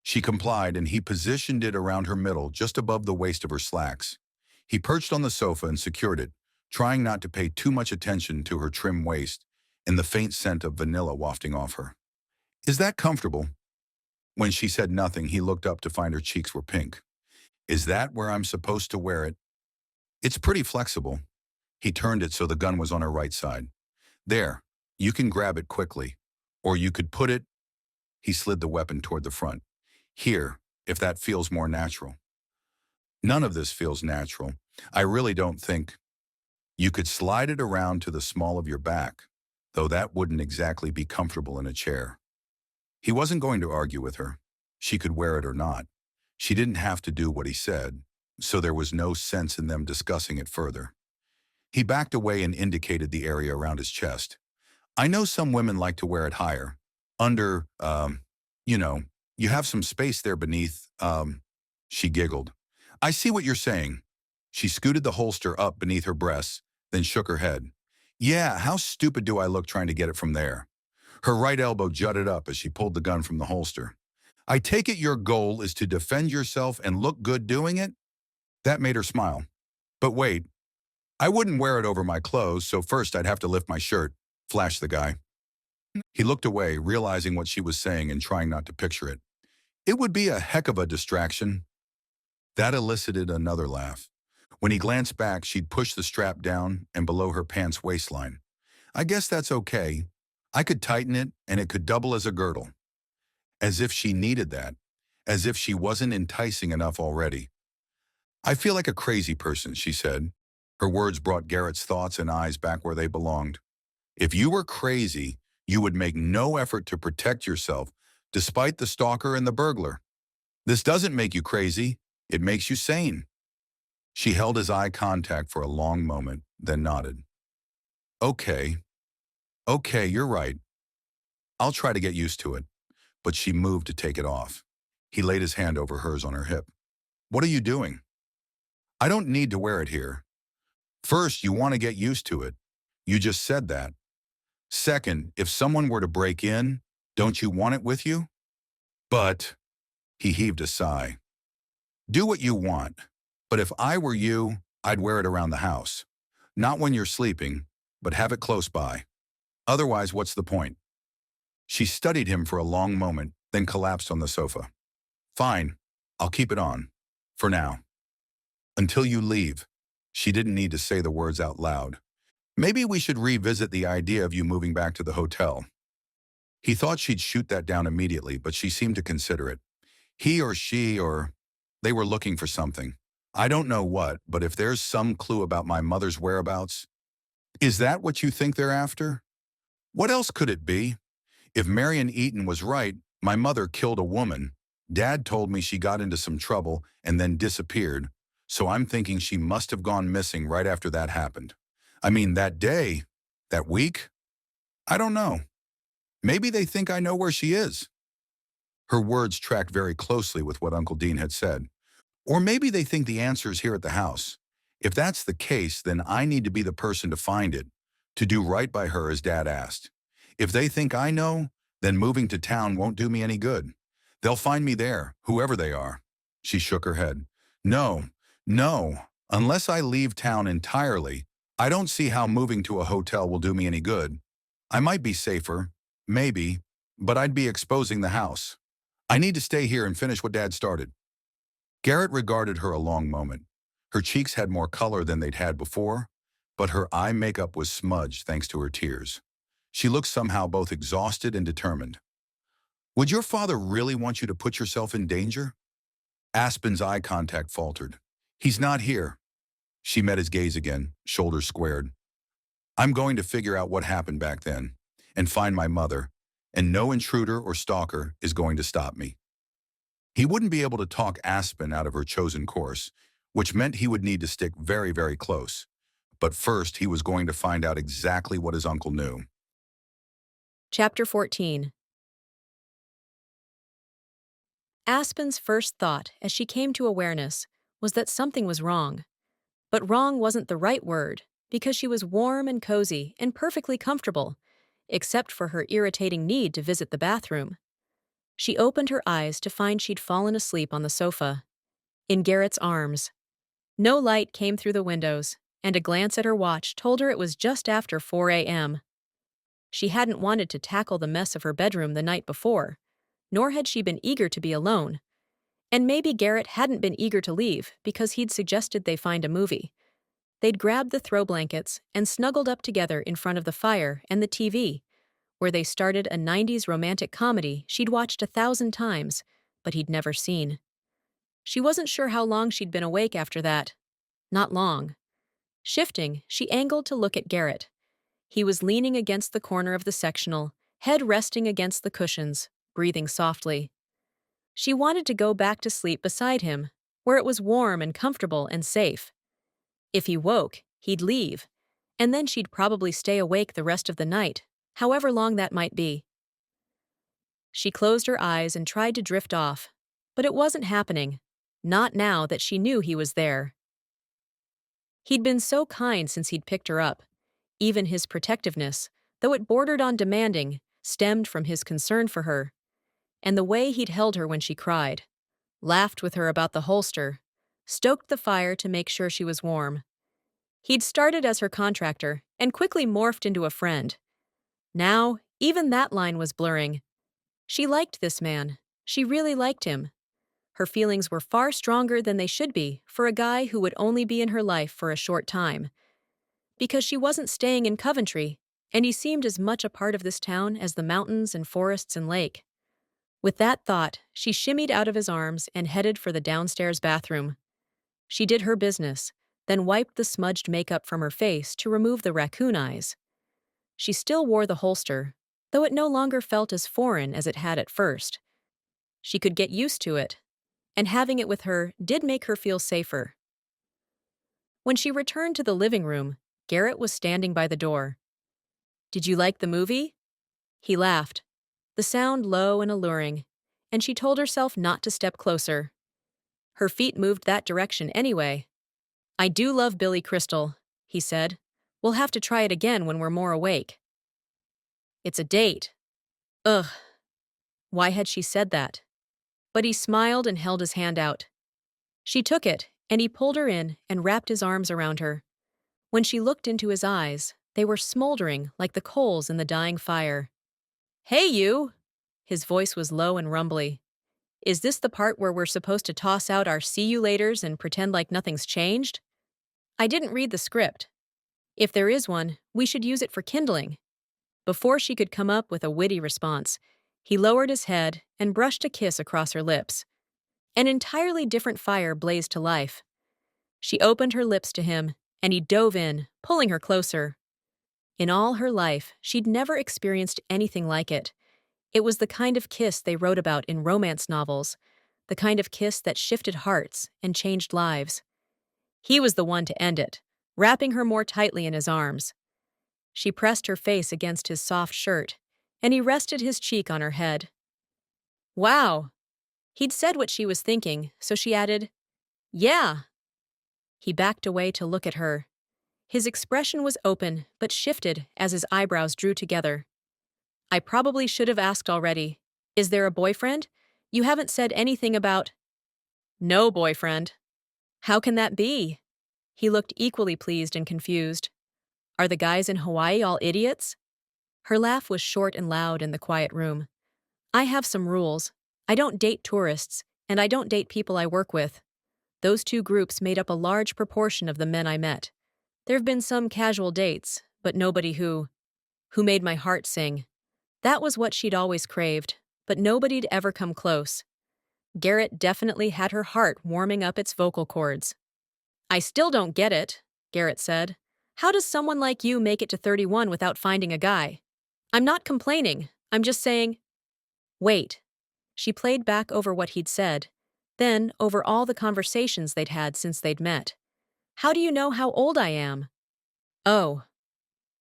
She complied, and he positioned it around her middle, just above the waist of her slacks. He perched on the sofa and secured it, trying not to pay too much attention to her trim waist and the faint scent of vanilla wafting off her. Is that comfortable? When she said nothing, he looked up to find her cheeks were pink. Is that where I'm supposed to wear it? It's pretty flexible. He turned it so the gun was on her right side. There, you can grab it quickly. Or you could put it... He slid the weapon toward the front. Here, if that feels more natural. None of this feels natural. I really don't think. You could slide it around to the small of your back, though that wouldn't exactly be comfortable in a chair. He wasn't going to argue with her. She could wear it or not. She didn't have to do what he said, so there was no sense in them discussing it further. He backed away and indicated the area around his chest. I know some women like to wear it higher. Under, you have some space there beneath, She giggled. I see what you're saying. She scooted the holster up beneath her breasts, then shook her head. Yeah, how stupid do I look trying to get it from there? Her right elbow jutted up as she pulled the gun from the holster. I take it your goal is to defend yourself and look good doing it? That made her smile. But wait, I wouldn't wear it over my clothes, so first I'd have to lift my shirt, flashed the guy. He looked away, realizing what she was saying and trying not to picture it. It would be a heck of a distraction. That elicited another laugh. When he glanced back, she'd pushed the strap down and below her pants waistline. I guess that's okay. I could tighten it, and it could double as a girdle. As if she needed that. As if she wasn't enticing enough already. I feel like a crazy person, she said. Her words brought Garrett's thoughts and eyes back where they belonged. If you were crazy, you would make no effort to protect yourself, despite the stalker and the burglar. This doesn't make you crazy. It makes you sane. She held his eye contact for a long moment, then nodded. Okay. Okay, you're right. I'll try to get used to it. But she moved to take it off. He laid his hand over hers on her hip. What are you doing? I don't need to wear it here. First, you want to get used to it. You just said that. Second, if someone were to break in, don't you want it with you? But, he heaved a sigh. Do what you want. But if I were you, I'd wear it around the house. Not when you're sleeping, but have it close by. Otherwise, what's the point? She studied him for a long moment, then collapsed on the sofa. Fine, I'll keep it on. For now. Until you leave. She didn't need to say the words out loud. Maybe we should revisit the idea of you moving back to the hotel. He thought she'd shoot that down immediately, but she seemed to consider it. He or she or they were looking for something. I don't know what, but if there's some clue about my mother's whereabouts, is that what you think they're after? What else could it be? If Marion Eaton was right, my mother killed a woman. Dad told me she got into some trouble and then disappeared, so I'm thinking she must have gone missing right after that happened. I mean, that day, that week? I don't know. Maybe they think I know where she is. Her words tracked very closely with what Uncle Dean had said. Or maybe they think the answer is here at the house. If that's the case, then I need to be the person to find it, to do right by her as Dad asked. If they think I know, then moving to town won't do me any good. They'll find me there, whoever they are. She shook her head. No, no, unless I leave town entirely, I don't see how moving to a hotel will do me any good. I might be safer, maybe, but I'd be exposing the house. I need to stay here and finish what Dad started. Garrett regarded her a long moment. Her cheeks had more color than they'd had before, but her eye makeup was smudged thanks to her tears. She looked somehow both exhausted and determined. Would your father really want you to put yourself in danger? Aspen's eye contact faltered. He's not here. She met his gaze again, shoulders squared. I'm going to figure out what happened back then, and find my mother, and no intruder or stalker is going to stop me. He wouldn't be able to talk Aspen out of her chosen course, which meant he would need to stick very, very close. But first, he was going to find out exactly what his uncle knew. Chapter 14. Aspen's first thought, as she came to awareness, was that something was wrong. But wrong wasn't the right word, because she was warm and cozy and perfectly comfortable, except for her irritating need to visit the bathroom. She opened her eyes to find she'd fallen asleep on the sofa, in Garrett's arms. No light came through the windows, and a glance at her watch told her it was just after 4 a.m. She hadn't wanted to tackle the mess of her bedroom the night before, nor had she been eager to be alone. And maybe Garrett hadn't been eager to leave because he'd suggested they find a movie. They'd grabbed the throw blankets and snuggled up together in front of the fire and the TV, where they started a 90s romantic comedy she'd watched 1,000 times, but he'd never seen. She wasn't sure how long she'd been awake after that. Not long. Shifting, she angled to look at Garrett. He was leaning against the corner of the sectional, head resting against the cushions, breathing softly. She wanted to go back to sleep beside him, where it was warm and comfortable and safe. If he woke, he'd leave, and then she'd probably stay awake the rest of the night, however long that might be. She closed her eyes and tried to drift off, but it wasn't happening, not now that she knew he was there. He'd been so kind since he'd picked her up. Even his protectiveness, though it bordered on demanding, stemmed from his concern for her. And the way he'd held her when she cried, laughed with her about the holster, stoked the fire to make sure she was warm. He'd started as her contractor and quickly morphed into a friend. Now, even that line was blurring. She liked this man. She really liked him. Her feelings were far stronger than they should be for a guy who would only be in her life for a short time. Because she wasn't staying in Coventry, and he seemed as much a part of this town as the mountains and forests and lake. With that thought, she shimmied out of his arms and headed for the downstairs bathroom. She did her business, then wiped the smudged makeup from her face to remove the raccoon eyes. She still wore the holster, though it no longer felt as foreign as it had at first. She could get used to it, and having it with her did make her feel safer. When she returned to the living room, Garrett was standing by the door. "Did you like the movie?" He laughed, the sound low and alluring, and she told herself not to step closer. Her feet moved that direction anyway. "I do love Billy Crystal," he said. "We'll have to try it again when we're more awake." "It's a date." Ugh. Why had she said that? But he smiled and held his hand out. She took it, and he pulled her in and wrapped his arms around her. When she looked into his eyes, they were smoldering like the coals in the dying fire. "Hey, you!" His voice was low and rumbly. "Is this the part where we're supposed to toss out our see you laters and pretend like nothing's changed?" "I didn't read the script. If there is one, we should use it for kindling." Before she could come up with a witty response, he lowered his head and brushed a kiss across her lips. An entirely different fire blazed to life. She opened her lips to him, and he dove in, pulling her closer. In all her life, she'd never experienced anything like it. It was the kind of kiss they wrote about in romance novels, the kind of kiss that shifted hearts and changed lives. He was the one to end it, wrapping her more tightly in his arms. She pressed her face against his soft shirt, and he rested his cheek on her head. "Wow." He'd said what she was thinking, so she added, "Yeah." He backed away to look at her. His expression was open, but shifted as his eyebrows drew together. "I probably should have asked already. Is there a boyfriend? You haven't said anything about—" "No boyfriend." "How can that be?" He looked equally pleased and confused. "Are the guys in Hawaii all idiots?" Her laugh was short and loud in the quiet room. "I have some rules. I don't date tourists, and I don't date people I work with. Those two groups made up a large proportion of the men I met. There've been some casual dates, but nobody who made my heart sing." That was what she'd always craved, but nobody'd ever come close. Garrett definitely had her heart warming up its vocal cords. "I still don't get it," Garrett said. "How does someone like you make it to 31 without finding a guy?" "I'm not complaining. I'm just saying—" "Wait." She played back over what he'd said, then over all the conversations they'd had since they'd met. "How do you know how old I am?" "Oh."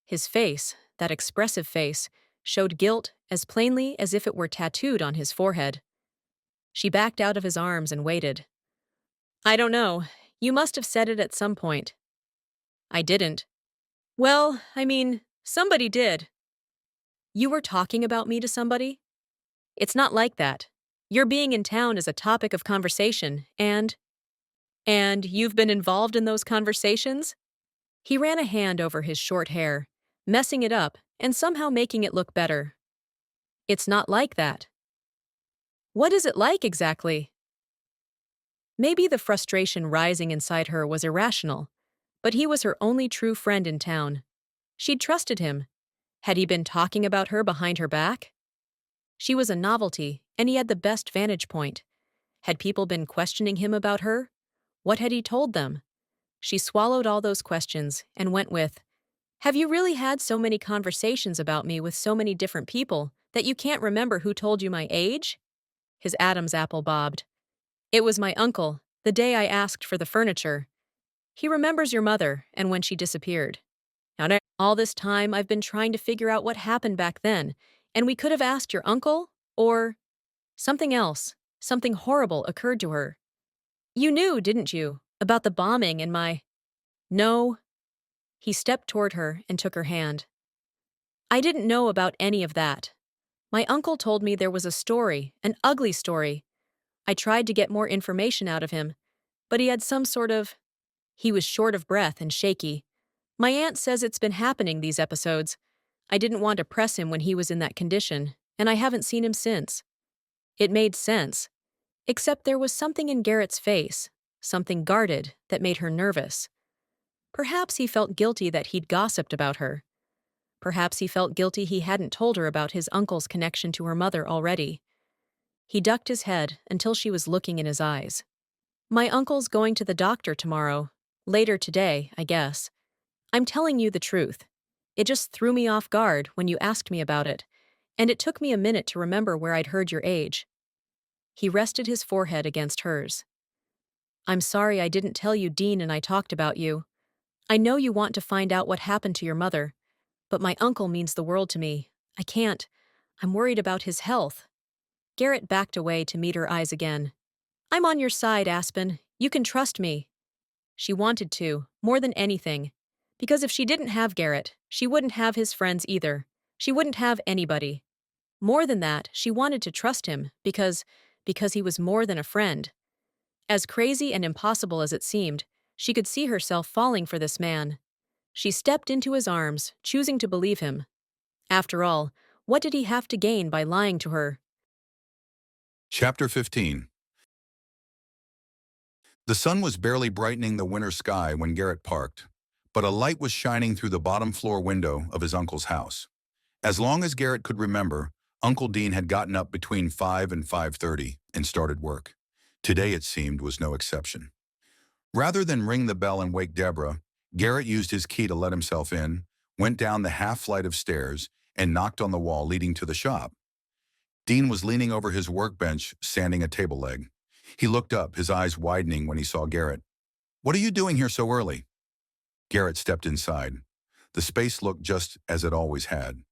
His face, that expressive face, showed guilt as plainly as if it were tattooed on his forehead. She backed out of his arms and waited. "I don't know. You must have said it at some point." "I didn't." "Well, I mean, somebody did." "You were talking about me to somebody?" "It's not like that. Your being in town is a topic of conversation, and you've been involved in those conversations?" He ran a hand over his short hair, messing it up and somehow making it look better. "It's not like that." "What is it like exactly?" Maybe the frustration rising inside her was irrational, but he was her only true friend in town. She'd trusted him. Had he been talking about her behind her back? She was a novelty, and he had the best vantage point. Had people been questioning him about her? What had he told them? She swallowed all those questions and went with, "Have you really had so many conversations about me with so many different people that you can't remember who told you my age?" His Adam's apple bobbed. "It was my uncle, the day I asked for the furniture. He remembers your mother and when she disappeared. Now, all this time I've been trying to figure out what happened back then, and we could have asked your uncle, or something else. Something horrible occurred to her. You knew, didn't you, about the bombing and my—" "No." He stepped toward her and took her hand. I didn't know about any of that. My uncle told me there was a story, an ugly story. I tried to get more information out of him, but he had some sort of... He was short of breath and shaky. My aunt says it's been happening these episodes. I didn't want to press him when he was in that condition, and I haven't seen him since. It made sense. Except there was something in Garrett's face, something guarded, that made her nervous. Perhaps he felt guilty that he'd gossiped about her. Perhaps he felt guilty he hadn't told her about his uncle's connection to her mother already. He ducked his head until she was looking in his eyes. My uncle's going to the doctor tomorrow. Later today, I guess. I'm telling you the truth. It just threw me off guard when you asked me about it, and it took me a minute to remember where I'd heard your age. He rested his forehead against hers. I'm sorry I didn't tell you Dean and I talked about you. I know you want to find out what happened to your mother, but my uncle means the world to me. I can't. I'm worried about his health. Garrett backed away to meet her eyes again. I'm on your side, Aspen. You can trust me. She wanted to, more than anything. Because if she didn't have Garrett, she wouldn't have his friends either. She wouldn't have anybody. More than that, she wanted to trust him because he was more than a friend. As crazy and impossible as it seemed, she could see herself falling for this man. She stepped into his arms, choosing to believe him. After all, what did he have to gain by lying to her? Chapter 15. The sun was barely brightening the winter sky when Garrett parked, but a light was shining through the bottom floor window of his uncle's house. As long as Garrett could remember, Uncle Dean had gotten up between 5 and 5:30 and started work. Today, it seemed, was no exception. Rather than ring the bell and wake Deborah, Garrett used his key to let himself in, went down the half flight of stairs, and knocked on the wall leading to the shop. Dean was leaning over his workbench, sanding a table leg. He looked up, his eyes widening when he saw Garrett. "What are you doing here so early?" Garrett stepped inside. The space looked just as it always had.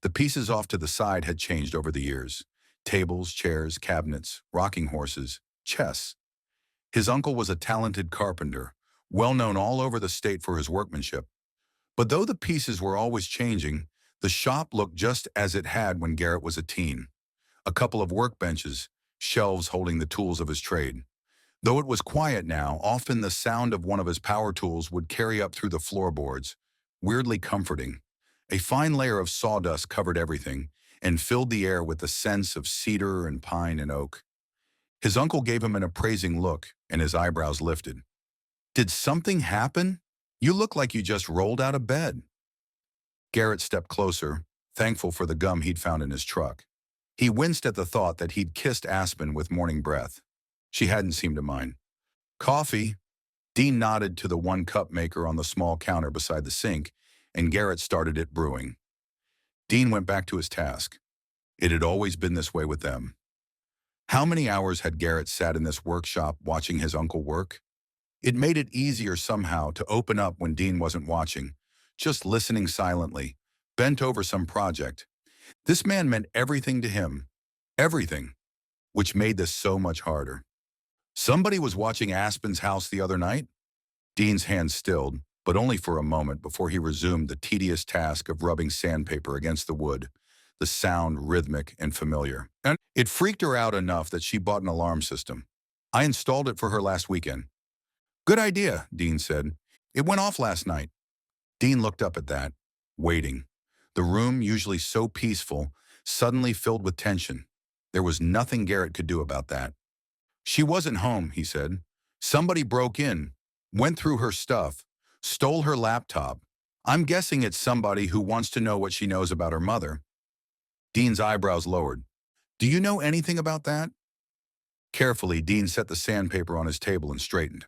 The pieces off to the side had changed over the years. Tables, chairs, cabinets, rocking horses, chess. His uncle was a talented carpenter, well known all over the state for his workmanship. But though the pieces were always changing, the shop looked just as it had when Garrett was a teen. A couple of workbenches, shelves holding the tools of his trade. Though it was quiet now, often the sound of one of his power tools would carry up through the floorboards, weirdly comforting. A fine layer of sawdust covered everything and filled the air with the sense of cedar and pine and oak. His uncle gave him an appraising look, and his eyebrows lifted. "Did something happen? You look like you just rolled out of bed." Garrett stepped closer, thankful for the gum he'd found in his truck. He winced at the thought that he'd kissed Aspen with morning breath. She hadn't seemed to mind. "Coffee?" Dean nodded to the one-cup maker on the small counter beside the sink, and Garrett started it brewing. Dean went back to his task. It had always been this way with them. How many hours had Garrett sat in this workshop watching his uncle work? It made it easier somehow to open up when Dean wasn't watching, just listening silently, bent over some project. This man meant everything to him. Everything. Which made this so much harder. "Somebody was watching Aspen's house the other night?" Dean's hand stilled, but only for a moment before he resumed the tedious task of rubbing sandpaper against the wood, the sound rhythmic and familiar. And it freaked her out enough that she bought an alarm system. "I installed it for her last weekend." "Good idea," Dean said. "It went off last night." Dean looked up at that, waiting. The room, usually so peaceful, suddenly filled with tension. There was nothing Garrett could do about that. "She wasn't home," he said. "Somebody broke in, went through her stuff, stole her laptop. I'm guessing it's somebody who wants to know what she knows about her mother." Dean's eyebrows lowered. "Do you know anything about that?" Carefully, Dean set the sandpaper on his table and straightened.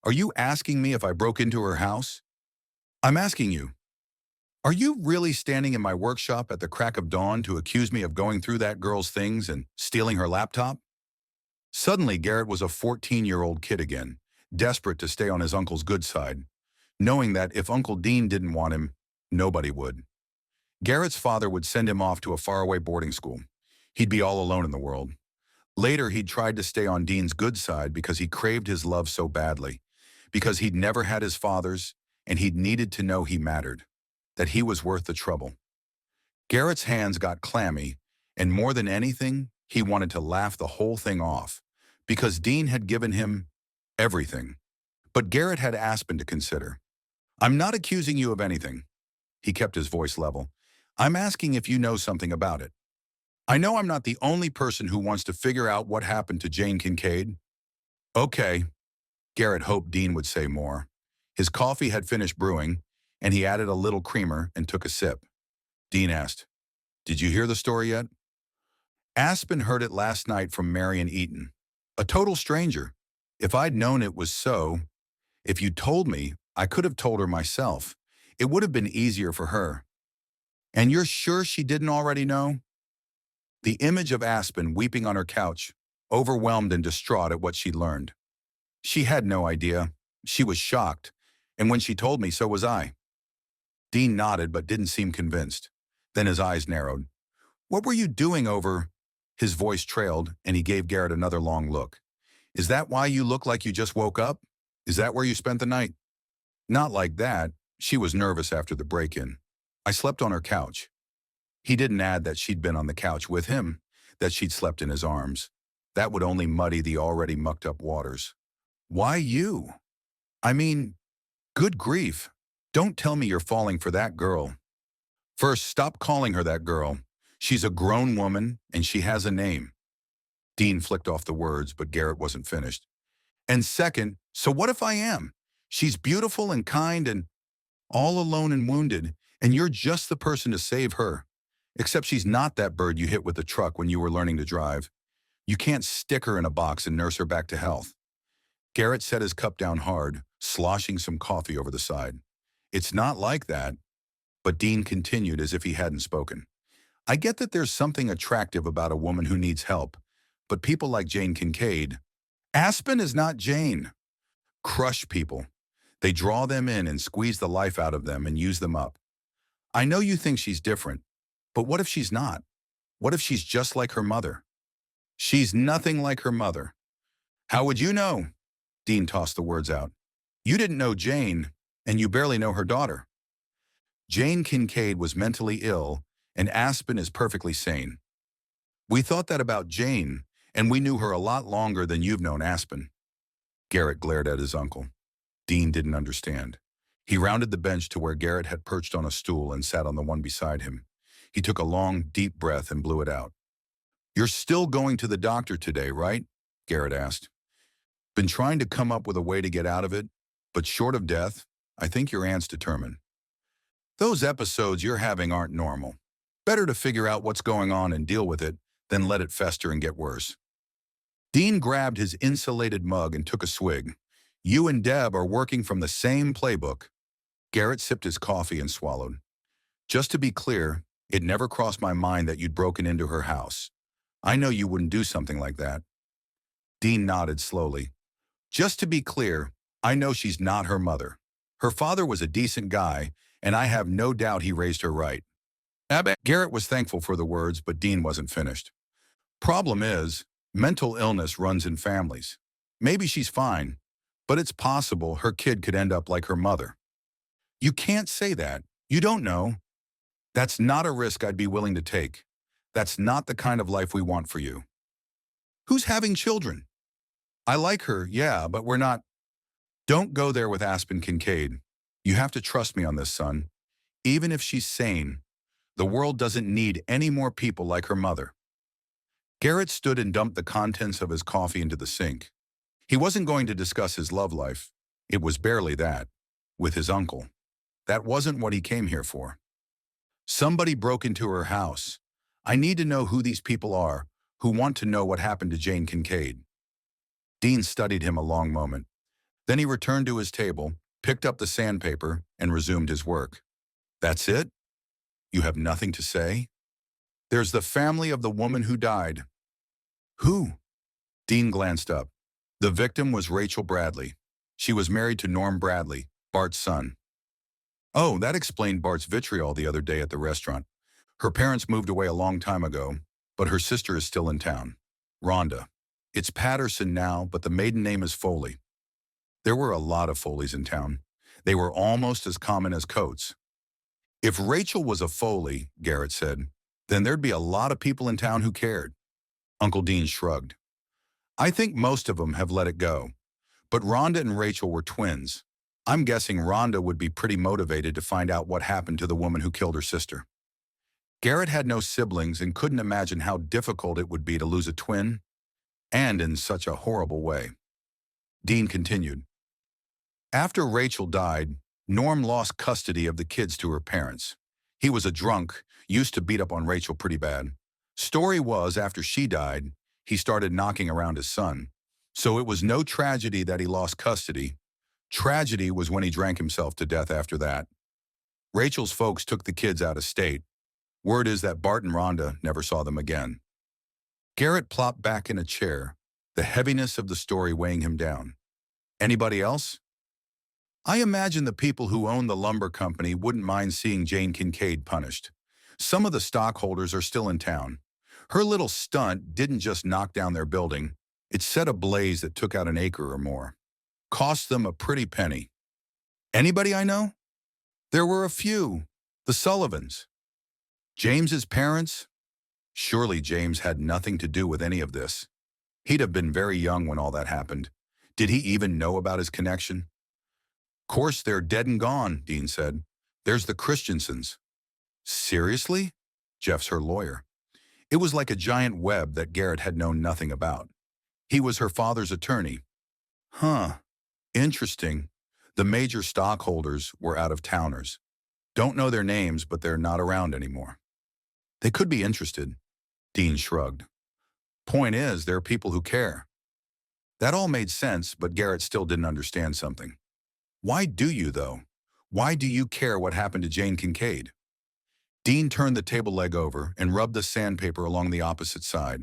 "Are you asking me if I broke into her house?" "I'm asking you. Are you really standing in my workshop at the crack of dawn to accuse me of going through that girl's things and stealing her laptop?" Suddenly, Garrett was a 14-year-old kid again, desperate to stay on his uncle's good side, knowing that if Uncle Dean didn't want him, nobody would. Garrett's father would send him off to a faraway boarding school. He'd be all alone in the world. Later, he'd tried to stay on Dean's good side because he craved his love so badly, because he'd never had his father's, and he'd needed to know he mattered, that he was worth the trouble. Garrett's hands got clammy, and more than anything, he wanted to laugh the whole thing off, because Dean had given him everything. But Garrett had Aspen to consider. "I'm not accusing you of anything." He kept his voice level. "I'm asking if you know something about it. I know I'm not the only person who wants to figure out what happened to Jane Kincaid." "Okay." Garrett hoped Dean would say more. His coffee had finished brewing, and he added a little creamer and took a sip. Dean asked, "Did you hear the story yet?" "Aspen heard it last night from Marion Eaton. A total stranger. If I'd known it was so, if you told me, I could have told her myself. It would have been easier for her." "And you're sure she didn't already know?" The image of Aspen weeping on her couch, overwhelmed and distraught at what she'd learned. "She had no idea. She was shocked. And when she told me, so was I." Dean nodded but didn't seem convinced. Then his eyes narrowed. "What were you doing over?" His voice trailed, and he gave Garrett another long look. "Is that why you look like you just woke up? Is that where you spent the night?" "Not like that. She was nervous after the break-in. I slept on her couch." He didn't add that she'd been on the couch with him, that she'd slept in his arms. That would only muddy the already mucked-up waters. "Why you? I mean, good grief. Don't tell me you're falling for that girl." "First, stop calling her that girl. She's a grown woman, and she has a name." Dean flicked off the words, but Garrett wasn't finished. "And second, so what if I am? She's beautiful and kind and all alone and wounded, and you're just the person to save her. Except she's not that bird you hit with the truck when you were learning to drive. You can't stick her in a box and nurse her back to health." Garrett set his cup down hard, sloshing some coffee over the side. "It's not like that." But Dean continued as if he hadn't spoken. "I get that there's something attractive about a woman who needs help, but people like Jane Kincaid— Aspen is not Jane. Crush people. They draw them in and squeeze the life out of them and use them up. I know you think she's different, but what if she's not? What if she's just like her mother?" "She's nothing like her mother." "How would you know?" Dean tossed the words out. "You didn't know Jane, and you barely know her daughter." "Jane Kincaid was mentally ill, and Aspen is perfectly sane. We thought that about Jane, and we knew her a lot longer than you've known Aspen." Garrett glared at his uncle. Dean didn't understand. He rounded the bench to where Garrett had perched on a stool and sat on the one beside him. He took a long, deep breath and blew it out. "You're still going to the doctor today, right?" Garrett asked. "Been trying to come up with a way to get out of it, but short of death, I think your aunt's determined. Those episodes you're having aren't normal. Better to figure out what's going on and deal with it than let it fester and get worse." Dean grabbed his insulated mug and took a swig. "You and Deb are working from the same playbook." Garrett sipped his coffee and swallowed. "Just to be clear, it never crossed my mind that you'd broken into her house. I know you wouldn't do something like that." Dean nodded slowly. "Just to be clear, I know she's not her mother. Her father was a decent guy, and I have no doubt he raised her right." Garrett was thankful for the words, but Dean wasn't finished. "Problem is, mental illness runs in families. Maybe she's fine, but it's possible her kid could end up like her mother." "You can't say that. You don't know." "That's not a risk I'd be willing to take. That's not the kind of life we want for you." "Who's having children?" "I like her, yeah, but we're not—" "Don't go there with Aspen Kincaid. You have to trust me on this, son. Even if she's sane, the world doesn't need any more people like her mother." Garrett stood and dumped the contents of his coffee into the sink. He wasn't going to discuss his love life. It was barely that. With his uncle. That wasn't what he came here for. "Somebody broke into her house. I need to know who these people are, who want to know what happened to Jane Kincaid." Dean studied him a long moment. Then he returned to his table, picked up the sandpaper, and resumed his work. "That's it? You have nothing to say?" "There's the family of the woman who died." "Who?" Dean glanced up. "The victim was Rachel Bradley. She was married to Norm Bradley, Bart's son." "Oh, that explained Bart's vitriol the other day at the restaurant. Her parents moved away a long time ago, but her sister is still in town. Rhonda. It's Patterson now, but the maiden name is Foley. There were a lot of Foleys in town. They were almost as common as coats. If Rachel was a Foley, Garrett said, then there'd be a lot of people in town who cared. Uncle Dean shrugged. I think most of them have let it go. But Rhonda and Rachel were twins. I'm guessing Rhonda would be pretty motivated to find out what happened to the woman who killed her sister. Garrett had no siblings and couldn't imagine how difficult it would be to lose a twin, and in such a horrible way. Dean continued. After Rachel died, Norm lost custody of the kids to her parents. He was a drunk, used to beat up on Rachel pretty bad. Story was, after she died, he started knocking around his son. So it was no tragedy that he lost custody. Tragedy was when he drank himself to death after that. Rachel's folks took the kids out of state. Word is that Bart and Rhonda never saw them again. Garrett plopped back in a chair, the heaviness of the story weighing him down. Anybody else? I imagine the people who own the lumber company wouldn't mind seeing Jane Kincaid punished. Some of the stockholders are still in town. Her little stunt didn't just knock down their building. It set a blaze that took out an acre or more. Cost them a pretty penny. Anybody I know? There were a few. The Sullivans. James's parents? Surely James had nothing to do with any of this. He'd have been very young when all that happened. Did he even know about his connection? Course they're dead and gone, Dean said. There's the Christensens. Seriously? Jeff's her lawyer. It was like a giant web that Garrett had known nothing about. He was her father's attorney. Huh. Interesting. The major stockholders were out-of-towners. Don't know their names, but they're not around anymore. They could be interested. Dean shrugged. Point is, there are people who care. That all made sense, but Garrett still didn't understand something. Why do you, though? Why do you care what happened to Jane Kincaid? Dean turned the table leg over and rubbed the sandpaper along the opposite side.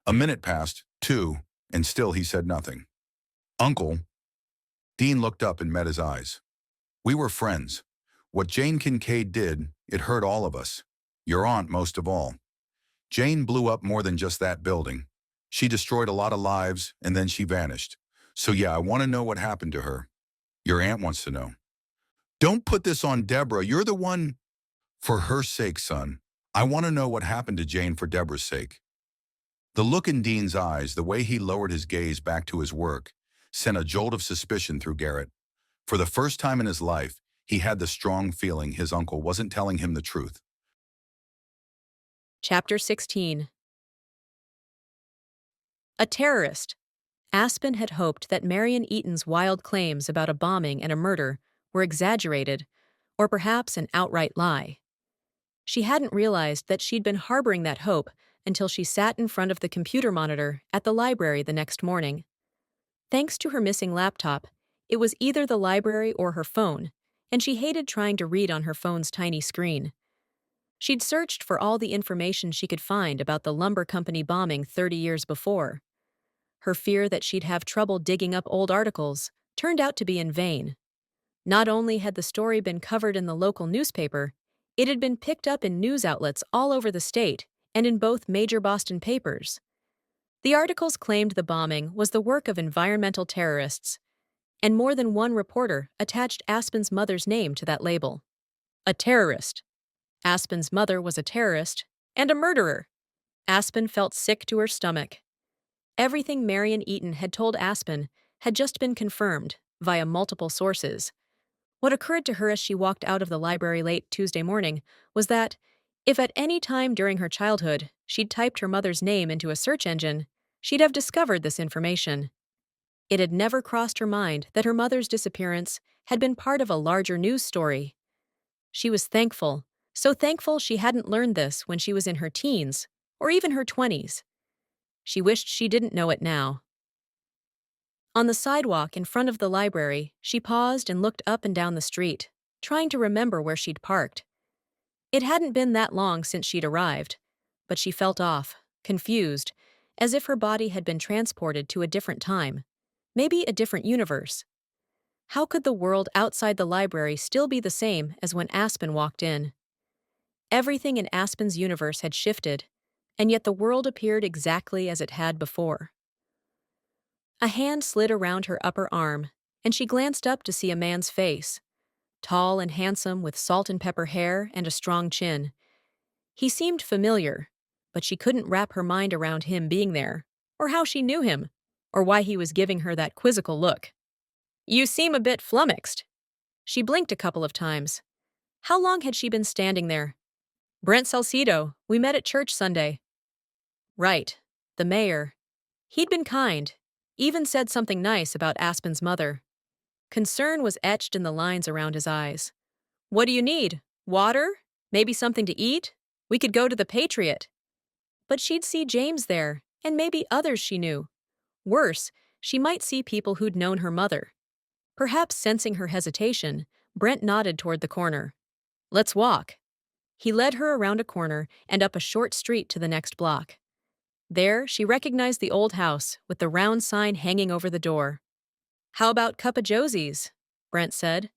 A minute passed, 2, and still he said nothing. Uncle. Dean looked up and met his eyes. We were friends. What Jane Kincaid did, it hurt all of us. Your aunt most of all. Jane blew up more than just that building. She destroyed a lot of lives, and then she vanished. So yeah, I want to know what happened to her. Your aunt wants to know. Don't put this on Deborah. You're the one. For her sake, son. I want to know what happened to Jane for Deborah's sake. The look in Dean's eyes, the way he lowered his gaze back to his work, sent a jolt of suspicion through Garrett. For the first time in his life, he had the strong feeling his uncle wasn't telling him the truth. Chapter 16. A terrorist. Aspen had hoped that Marion Eaton's wild claims about a bombing and a murder were exaggerated, or perhaps an outright lie. She hadn't realized that she'd been harboring that hope until she sat in front of the computer monitor at the library the next morning. Thanks to her missing laptop, it was either the library or her phone, and she hated trying to read on her phone's tiny screen. She'd searched for all the information she could find about the lumber company bombing 30 years before. Her fear that she'd have trouble digging up old articles turned out to be in vain. Not only had the story been covered in the local newspaper, it had been picked up in news outlets all over the state and in both major Boston papers. The articles claimed the bombing was the work of environmental terrorists, and more than one reporter attached Aspen's mother's name to that label. A terrorist. Aspen's mother was a terrorist and a murderer. Aspen felt sick to her stomach. Everything Marion Eaton had told Aspen had just been confirmed via multiple sources. What occurred to her as she walked out of the library late Tuesday morning was that, if at any time during her childhood she'd typed her mother's name into a search engine, she'd have discovered this information. It had never crossed her mind that her mother's disappearance had been part of a larger news story. She was thankful, so thankful she hadn't learned this when she was in her teens, or even her 20s. She wished she didn't know it now. On the sidewalk in front of the library, she paused and looked up and down the street, trying to remember where she'd parked. It hadn't been that long since she'd arrived, but she felt off, confused, as if her body had been transported to a different time, maybe a different universe. How could the world outside the library still be the same as when Aspen walked in? Everything in Aspen's universe had shifted, and yet the world appeared exactly as it had before. A hand slid around her upper arm, and she glanced up to see a man's face, tall and handsome with salt and pepper hair and a strong chin. He seemed familiar, but she couldn't wrap her mind around him being there, or how she knew him, or why he was giving her that quizzical look. "You seem a bit flummoxed." She blinked a couple of times. How long had she been standing there? "Brent Salcedo, we met at church Sunday." Right, the mayor. He'd been kind, even said something nice about Aspen's mother. Concern was etched in the lines around his eyes. "What do you need? Water? Maybe something to eat? We could go to the Patriot." But she'd see James there, and maybe others she knew. Worse, she might see people who'd known her mother. Perhaps sensing her hesitation, Brent nodded toward the corner. "Let's walk." He led her around a corner and up a short street to the next block. There, she recognized the old house, with the round sign hanging over the door. "How about Cup of Josie's?" Brent said.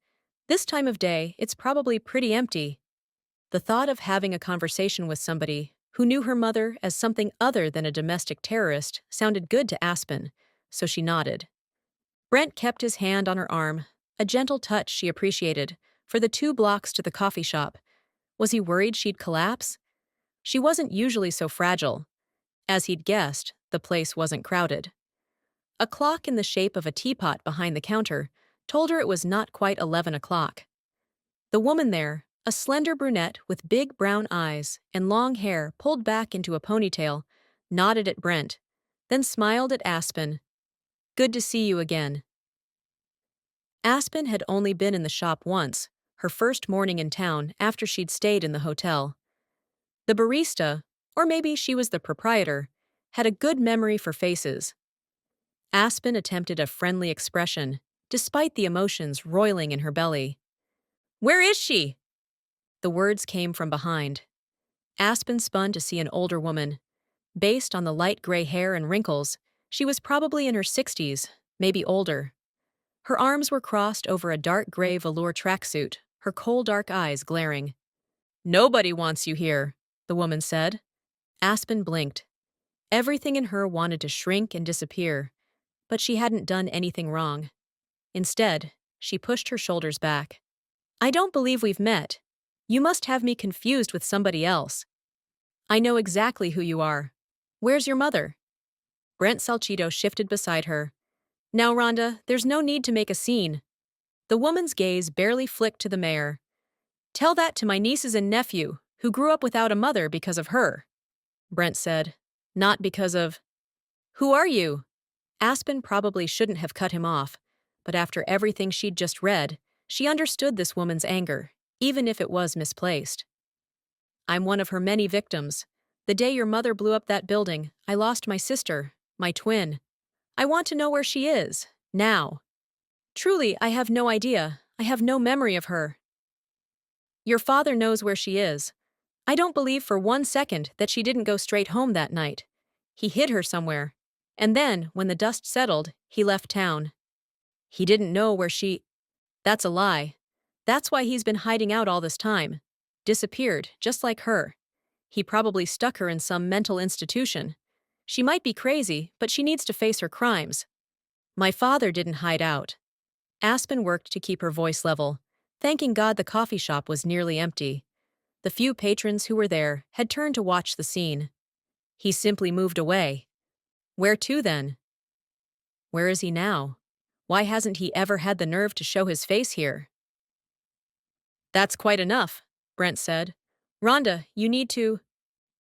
"This time of day, it's probably pretty empty." The thought of having a conversation with somebody who knew her mother as something other than a domestic terrorist sounded good to Aspen, so she nodded. Brent kept his hand on her arm, a gentle touch she appreciated, for the 2 blocks to the coffee shop. Was he worried she'd collapse? She wasn't usually so fragile. As he'd guessed, the place wasn't crowded. A clock in the shape of a teapot behind the counter told her it was not quite 11 o'clock. The woman there, a slender brunette with big brown eyes and long hair pulled back into a ponytail, nodded at Brent, then smiled at Aspen. "Good to see you again." Aspen had only been in the shop once, her first morning in town after she'd stayed in the hotel. The barista, or maybe she was the proprietor, had a good memory for faces. Aspen attempted a friendly expression, despite the emotions roiling in her belly. "Where is she?" The words came from behind. Aspen spun to see an older woman. Based on the light gray hair and wrinkles, she was probably in her 60s, maybe older. Her arms were crossed over a dark gray velour tracksuit, her coal dark eyes glaring. "Nobody wants you here," the woman said. Aspen blinked. Everything in her wanted to shrink and disappear, but she hadn't done anything wrong. Instead, she pushed her shoulders back. "I don't believe we've met. You must have me confused with somebody else. I know exactly who you are. Where's your mother?" Brent Salcedo shifted beside her. "Now, Rhonda, there's no need to make a scene." The woman's gaze barely flicked to the mayor. "Tell that to my nieces and nephew, who grew up without a mother because of her," Brent said. "Not because of—" "Who are you?" Aspen probably shouldn't have cut him off, but after everything she'd just read, she understood this woman's anger, even if it was misplaced. "I'm one of her many victims. The day your mother blew up that building, I lost my sister, my twin. I want to know where she is, now. Truly, I have no idea. I have no memory of her." "Your father knows where she is. I don't believe for 1 second that she didn't go straight home that night. He hid her somewhere. And then, when the dust settled, he left town. He didn't know where she—" "That's a lie. That's why he's been hiding out all this time. Disappeared, just like her. He probably stuck her in some mental institution. She might be crazy, but she needs to face her crimes. My father didn't hide out." Aspen worked to keep her voice level, thanking God the coffee shop was nearly empty. The few patrons who were there had turned to watch the scene. He simply moved away. Where to then? Where is he now? Why hasn't he ever had the nerve to show his face here? "That's quite enough," Brent said. "Rhonda, you need to—"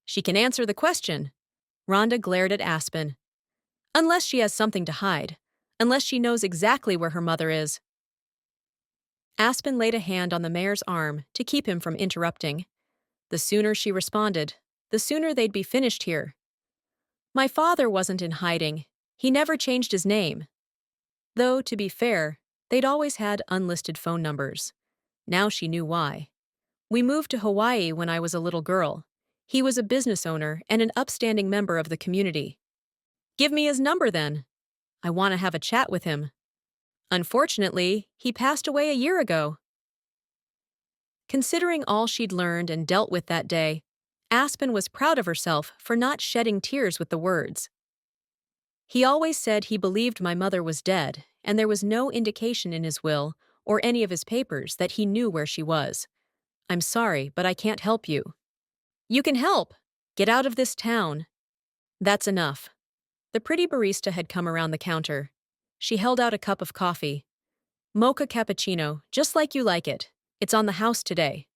"She can answer the question." Rhonda glared at Aspen. "Unless she has something to hide. Unless she knows exactly where her mother is." Aspen laid a hand on the mayor's arm to keep him from interrupting. The sooner she responded, the sooner they'd be finished here. "My father wasn't in hiding. He never changed his name. Though, to be fair, they'd always had unlisted phone numbers. Now she knew why. We moved to Hawaii when I was a little girl. He was a business owner and an upstanding member of the community." "Give me his number then. I want to have a chat with him." "Unfortunately, he passed away a year ago." Considering all she'd learned and dealt with that day, Aspen was proud of herself for not shedding tears with the words. "He always said he believed my mother was dead, and there was no indication in his will or any of his papers that he knew where she was. "I'm sorry, but I can't help you." "You can help! Get out of this town." "That's enough." The pretty barista had come around the counter. She held out a cup of coffee. "Mocha cappuccino, just like you like it. It's on the house today."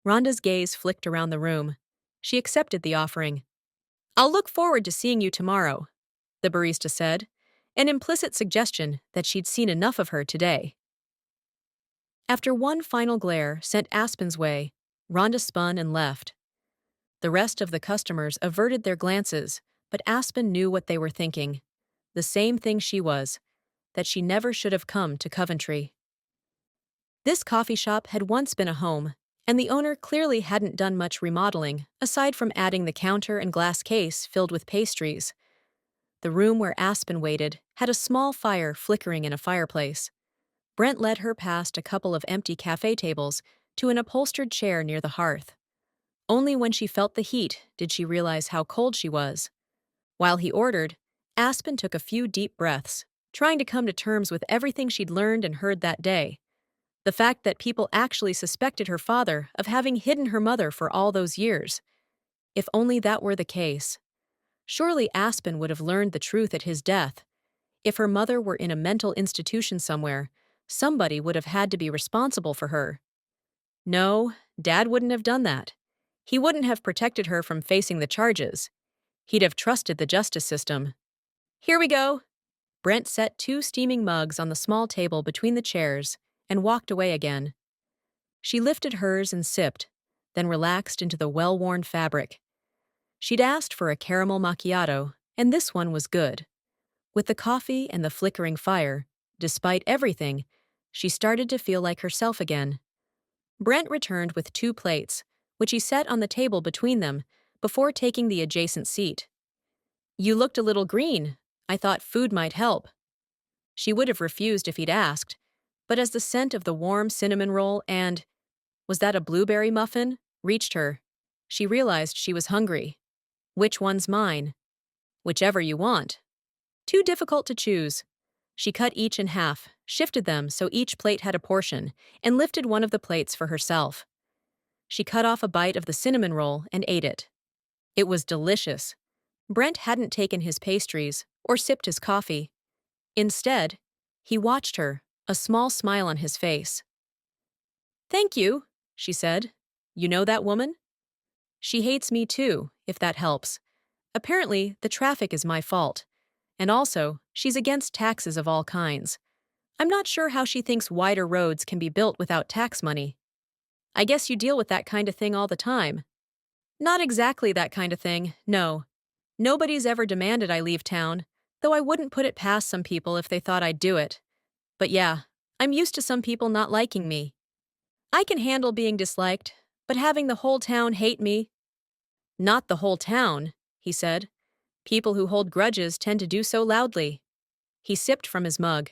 Rhonda's gaze flicked around the room. She accepted the offering. "I'll look forward to seeing you tomorrow," the barista said, an implicit suggestion that she'd seen enough of her today. After one final glare sent Aspen's way, Rhonda spun and left. The rest of the customers averted their glances, but Aspen knew what they were thinking. The same thing she was, that she never should have come to Coventry. This coffee shop had once been a home, and the owner clearly hadn't done much remodeling, aside from adding the counter and glass case filled with pastries. The room where Aspen waited had a small fire flickering in a fireplace. Brent led her past a couple of empty cafe tables to an upholstered chair near the hearth. Only when she felt the heat did she realize how cold she was. While he ordered, Aspen took a few deep breaths, trying to come to terms with everything she'd learned and heard that day. The fact that people actually suspected her father of having hidden her mother for all those years. If only that were the case. Surely Aspen would have learned the truth at his death. If her mother were in a mental institution somewhere, somebody would have had to be responsible for her. No, Dad wouldn't have done that. He wouldn't have protected her from facing the charges. He'd have trusted the justice system. "Here we go." Brent set 2 steaming mugs on the small table between the chairs and walked away again. She lifted hers and sipped, then relaxed into the well-worn fabric. She'd asked for a caramel macchiato, and this one was good. With the coffee and the flickering fire, despite everything, she started to feel like herself again. Brent returned with 2 plates, which he set on the table between them before taking the adjacent seat. "You looked a little green. I thought food might help." She would have refused if he'd asked, but as the scent of the warm cinnamon roll and, was that a blueberry muffin, reached her, she realized she was hungry. "Which one's mine?" "Whichever you want." Too difficult to choose. She cut each in half, shifted them so each plate had a portion, and lifted one of the plates for herself. She cut off a bite of the cinnamon roll and ate it. It was delicious. Brent hadn't taken his pastries or sipped his coffee. Instead, he watched her, a small smile on his face. "Thank you," she said. "You know that woman?" "She hates me too, if that helps. Apparently, the traffic is my fault. And also, she's against taxes of all kinds. I'm not sure how she thinks wider roads can be built without tax money." "I guess you deal with that kind of thing all the time." "Not exactly that kind of thing, no. Nobody's ever demanded I leave town, though I wouldn't put it past some people if they thought I'd do it. But yeah, I'm used to some people not liking me. I can handle being disliked, but having the whole town hate me—" "Not the whole town," he said. "People who hold grudges tend to do so loudly." He sipped from his mug.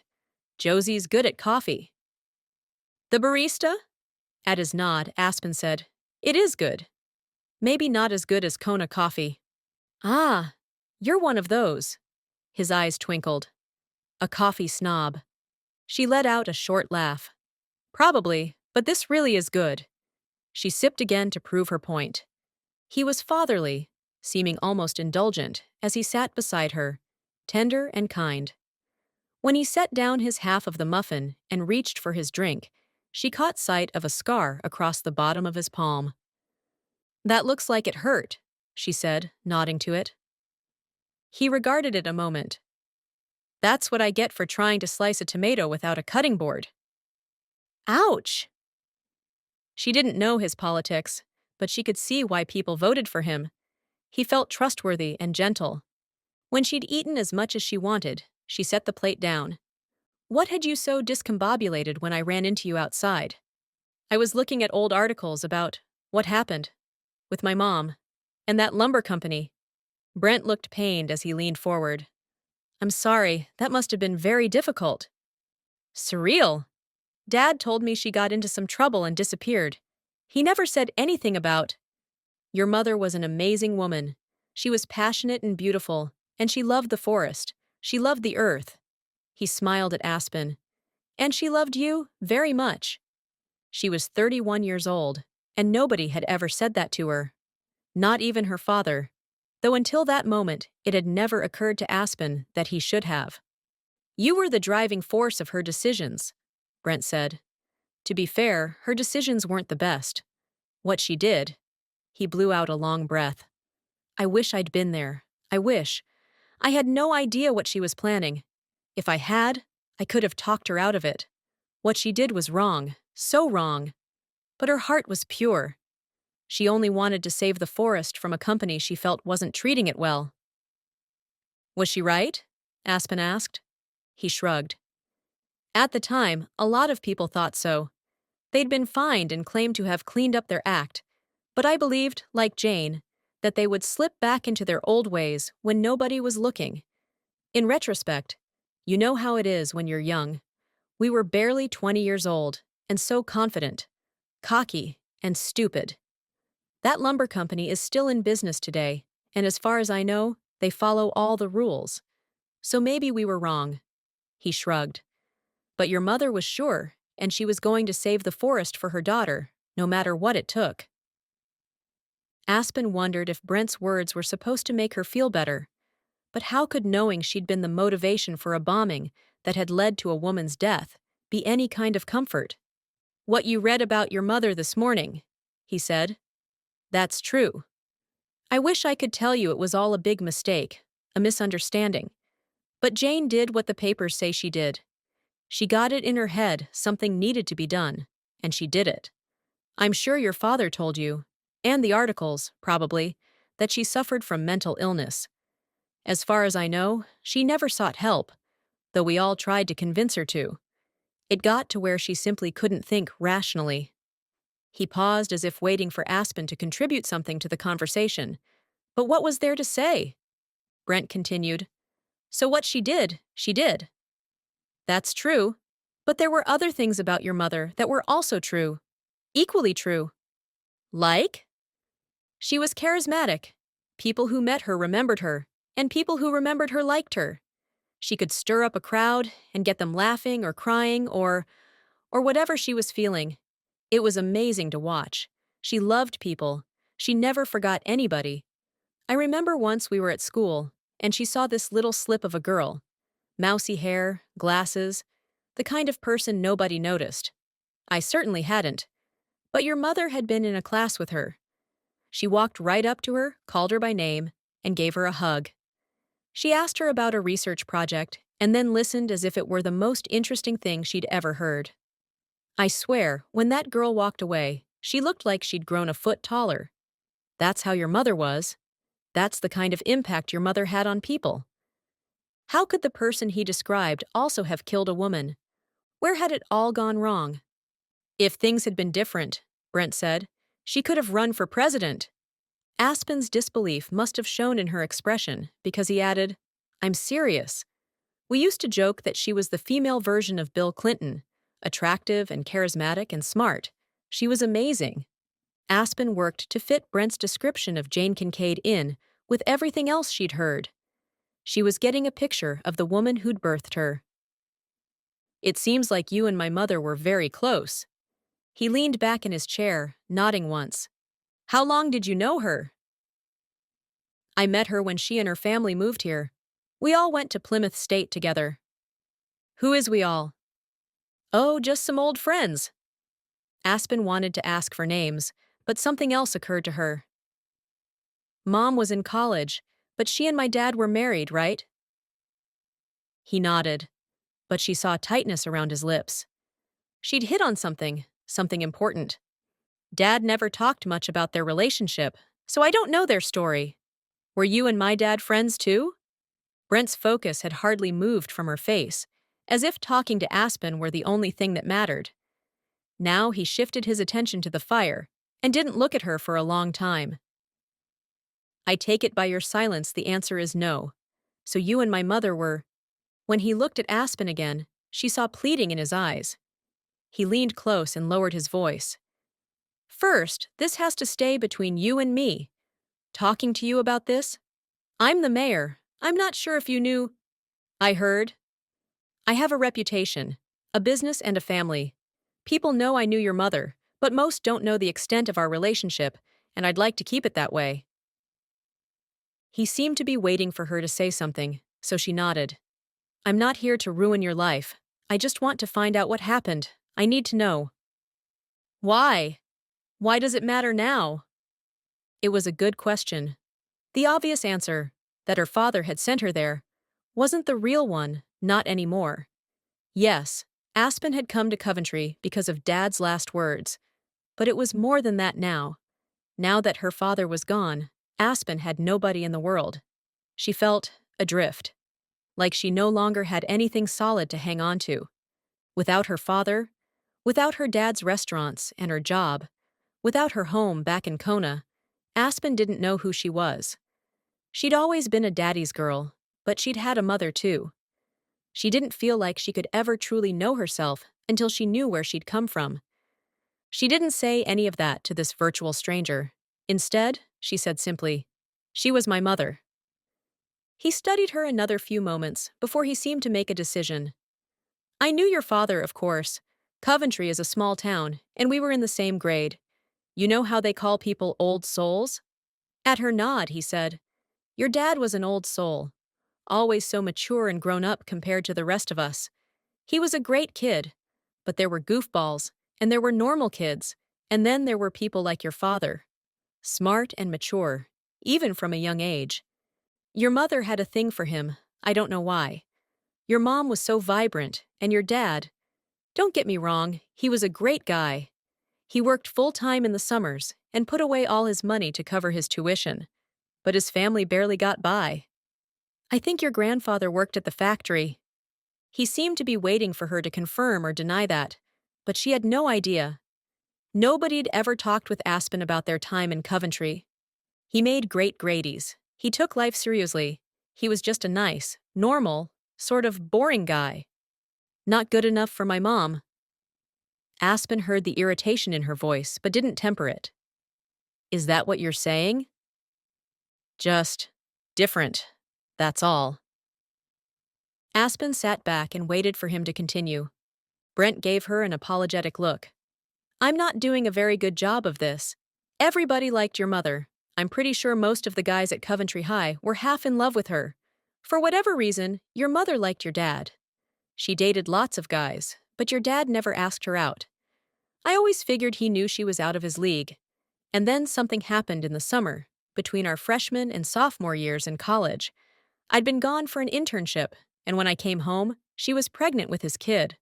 "Josie's good at coffee." "The barista?" At his nod, Aspen said, "It is good. Maybe not as good as Kona coffee." "Ah, you're one of those." His eyes twinkled. "A coffee snob." She let out a short laugh. "Probably, but this really is good." She sipped again to prove her point. He was fatherly, seeming almost indulgent, as he sat beside her, tender and kind. When he set down his half of the muffin and reached for his drink, she caught sight of a scar across the bottom of his palm. "That looks like it hurt," she said, nodding to it. He regarded it a moment. "That's what I get for trying to slice a tomato without a cutting board." "Ouch!" She didn't know his politics, but she could see why people voted for him. He felt trustworthy and gentle. When she'd eaten as much as she wanted, she set the plate down. "What had you so discombobulated when I ran into you outside?" "I was looking at old articles about what happened with my mom and that lumber company." Brent looked pained as he leaned forward. "I'm sorry, that must have been very difficult." "Surreal. Dad told me she got into some trouble and disappeared. He never said anything about—" "Your mother was an amazing woman. She was passionate and beautiful, and she loved the forest. She loved the earth." He smiled at Aspen. And she loved you very much. She was 31 years old, and nobody had ever said that to her. Not even her father, though until that moment it had never occurred to Aspen that he should have. You were the driving force of her decisions, Brent said. To be fair, her decisions weren't the best. What she did, he blew out a long breath. I wish I'd been there. I wish. I had no idea what she was planning. If I had, I could have talked her out of it. What she did was wrong, so wrong. But her heart was pure. She only wanted to save the forest from a company she felt wasn't treating it well. Was she right? Aspen asked. He shrugged. At the time, a lot of people thought so. They'd been fined and claimed to have cleaned up their act, but I believed, like Jane, that they would slip back into their old ways when nobody was looking. In retrospect, you know how it is when you're young. We were barely 20 years old, and so confident, cocky, and stupid. That lumber company is still in business today, and as far as I know, they follow all the rules. So maybe we were wrong. He shrugged. But your mother was sure, and she was going to save the forest for her daughter, no matter what it took. Aspen wondered if Brent's words were supposed to make her feel better. But how could knowing she'd been the motivation for a bombing that had led to a woman's death be any kind of comfort? What you read about your mother this morning, he said. That's true. I wish I could tell you it was all a big mistake, a misunderstanding. But Jane did what the papers say she did. She got it in her head something needed to be done, and she did it. I'm sure your father told you, and the articles, probably, that she suffered from mental illness. As far as I know, she never sought help, though we all tried to convince her to. It got to where she simply couldn't think rationally. He paused as if waiting for Aspen to contribute something to the conversation. But what was there to say? Brent continued. So what she did, she did. That's true. But there were other things about your mother that were also true. Equally true. Like? She was charismatic. People who met her remembered her, and people who remembered her liked her. She could stir up a crowd and get them laughing or crying or whatever she was feeling. It was amazing to watch. She loved people. She never forgot anybody. I remember once we were at school, and she saw this little slip of a girl. Mousy hair, glasses, the kind of person nobody noticed. I certainly hadn't. But your mother had been in a class with her. She walked right up to her, called her by name, and gave her a hug. She asked her about a research project and then listened as if it were the most interesting thing she'd ever heard. I swear, when that girl walked away, she looked like she'd grown a foot taller. That's how your mother was. That's the kind of impact your mother had on people. How could the person he described also have killed a woman? Where had it all gone wrong? If things had been different, Brent said, she could have run for president. Aspen's disbelief must have shown in her expression because he added, I'm serious. We used to joke that she was the female version of Bill Clinton, attractive and charismatic and smart. She was amazing. Aspen worked to fit Brent's description of Jane Kincaid in with everything else she'd heard. She was getting a picture of the woman who'd birthed her. It seems like you and my mother were very close. He leaned back in his chair, nodding once. How long did you know her? I met her when she and her family moved here. We all went to Plymouth State together. Who is we all? Oh, just some old friends. Aspen wanted to ask for names, but something else occurred to her. Mom was in college, but she and my dad were married, right? He nodded, but she saw tightness around his lips. She'd hit on something important. Dad never talked much about their relationship, so I don't know their story. Were you and my dad friends too? Brent's focus had hardly moved from her face, as if talking to Aspen were the only thing that mattered. Now he shifted his attention to the fire and didn't look at her for a long time. I take it by your silence the answer is no. So you and my mother were. When he looked at Aspen again, she saw pleading in his eyes. He leaned close and lowered his voice. First, this has to stay between you and me. Talking to you about this? I'm the mayor. I'm not sure if you knew. I heard. I have a reputation. A business and a family. People know I knew your mother, but most don't know the extent of our relationship, and I'd like to keep it that way. He seemed to be waiting for her to say something, so she nodded. I'm not here to ruin your life. I just want to find out what happened. I need to know. Why? Why does it matter now? It was a good question. The obvious answer, that her father had sent her there, wasn't the real one, not anymore. Yes, Aspen had come to Coventry because of Dad's last words, but it was more than that now. Now that her father was gone, Aspen had nobody in the world. She felt adrift, like she no longer had anything solid to hang on to. Without her father, without her dad's restaurants and her job, without her home back in Kona, Aspen didn't know who she was. She'd always been a daddy's girl, but she'd had a mother too. She didn't feel like she could ever truly know herself until she knew where she'd come from. She didn't say any of that to this virtual stranger. Instead, she said simply, "She was my mother." He studied her another few moments before he seemed to make a decision. I knew your father, of course. Coventry is a small town, and we were in the same grade. You know how they call people old souls? At her nod, he said, Your dad was an old soul, always so mature and grown up compared to the rest of us. He was a great kid, but there were goofballs, and there were normal kids, and then there were people like your father. Smart and mature, even from a young age. Your mother had a thing for him, I don't know why. Your mom was so vibrant, and your dad, don't get me wrong, he was a great guy. He worked full-time in the summers and put away all his money to cover his tuition, but his family barely got by. I think your grandfather worked at the factory. He seemed to be waiting for her to confirm or deny that, but she had no idea. Nobody'd ever talked with Aspen about their time in Coventry. He made great gradies. He took life seriously. He was just a nice, normal, sort of boring guy. Not good enough for my mom. Aspen heard the irritation in her voice, but didn't temper it. Is that what you're saying? Just different, that's all. Aspen sat back and waited for him to continue. Brent gave her an apologetic look. I'm not doing a very good job of this. Everybody liked your mother. I'm pretty sure most of the guys at Coventry High were half in love with her. For whatever reason, your mother liked your dad. She dated lots of guys, but your dad never asked her out. I always figured he knew she was out of his league. And then something happened in the summer, between our freshman and sophomore years in college. I'd been gone for an internship, and when I came home, she was pregnant with his kid.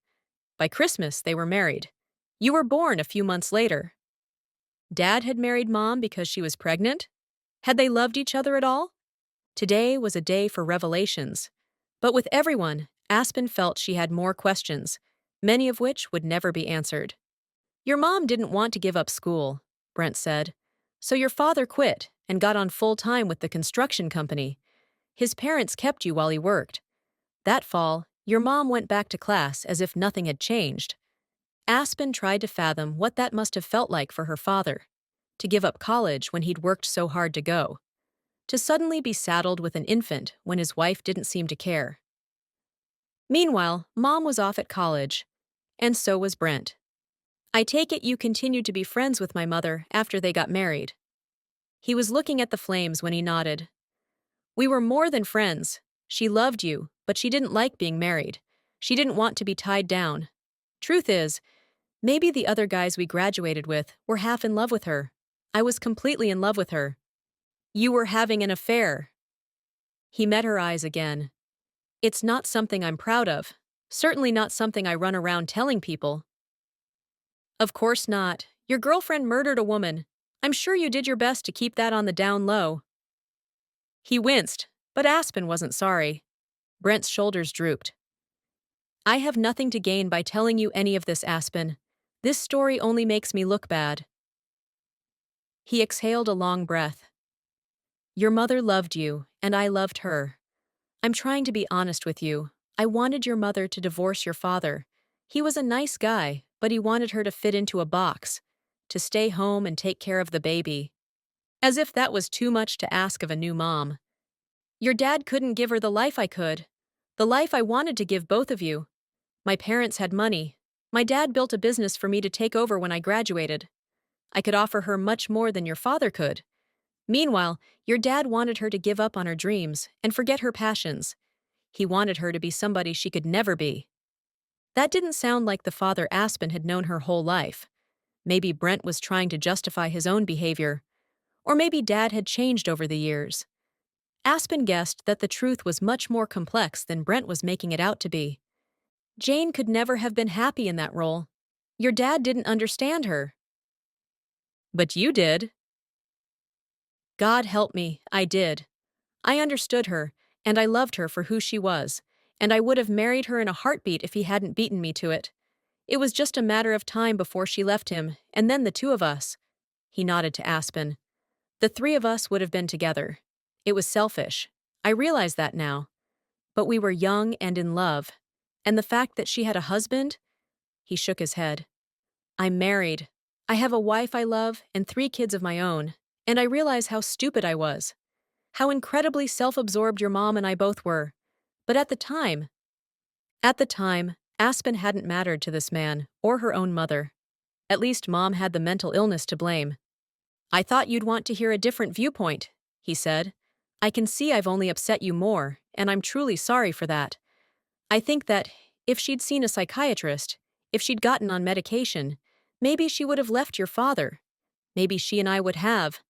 By Christmas, they were married. You were born a few months later. Dad had married Mom because she was pregnant? Had they loved each other at all? Today was a day for revelations. But with everyone, Aspen felt she had more questions, many of which would never be answered. Your mom didn't want to give up school, Brent said. So your father quit and got on full-time with the construction company. His parents kept you while he worked. That fall, your mom went back to class as if nothing had changed. Aspen tried to fathom what that must have felt like for her father, to give up college when he'd worked so hard to go, to suddenly be saddled with an infant when his wife didn't seem to care. Meanwhile, Mom was off at college, and so was Brent. I take it you continued to be friends with my mother after they got married. He was looking at the flames when he nodded. We were more than friends. She loved you, but she didn't like being married. She didn't want to be tied down. Truth is, maybe the other guys we graduated with were half in love with her. I was completely in love with her. You were having an affair. He met her eyes again. It's not something I'm proud of. Certainly not something I run around telling people. Of course not. Your girlfriend murdered a woman. I'm sure you did your best to keep that on the down low. He winced, but Aspen wasn't sorry. Brent's shoulders drooped. I have nothing to gain by telling you any of this, Aspen. This story only makes me look bad. He exhaled a long breath. Your mother loved you, and I loved her. I'm trying to be honest with you. I wanted your mother to divorce your father. He was a nice guy, but he wanted her to fit into a box, to stay home and take care of the baby. As if that was too much to ask of a new mom. Your dad couldn't give her the life I could, the life I wanted to give both of you. My parents had money. My dad built a business for me to take over when I graduated. I could offer her much more than your father could. Meanwhile, your dad wanted her to give up on her dreams and forget her passions. He wanted her to be somebody she could never be. That didn't sound like the father Aspen had known her whole life. Maybe Brent was trying to justify his own behavior. Or maybe Dad had changed over the years. Aspen guessed that the truth was much more complex than Brent was making it out to be. Jane could never have been happy in that role. Your dad didn't understand her. But you did. God help me, I did. I understood her, and I loved her for who she was, and I would have married her in a heartbeat if he hadn't beaten me to it. It was just a matter of time before she left him, and then the two of us. He nodded to Aspen. The three of us would have been together. It was selfish. I realize that now. But we were young and in love. And the fact that she had a husband? He shook his head. I'm married. I have a wife I love and 3 kids of my own. And I realize how stupid I was. How incredibly self-absorbed your mom and I both were. But at the time, Aspen hadn't mattered to this man or her own mother. At least Mom had the mental illness to blame. I thought you'd want to hear a different viewpoint, he said. I can see I've only upset you more, and I'm truly sorry for that. I think that, if she'd seen a psychiatrist, if she'd gotten on medication, maybe she would have left your father. Maybe she and I would have.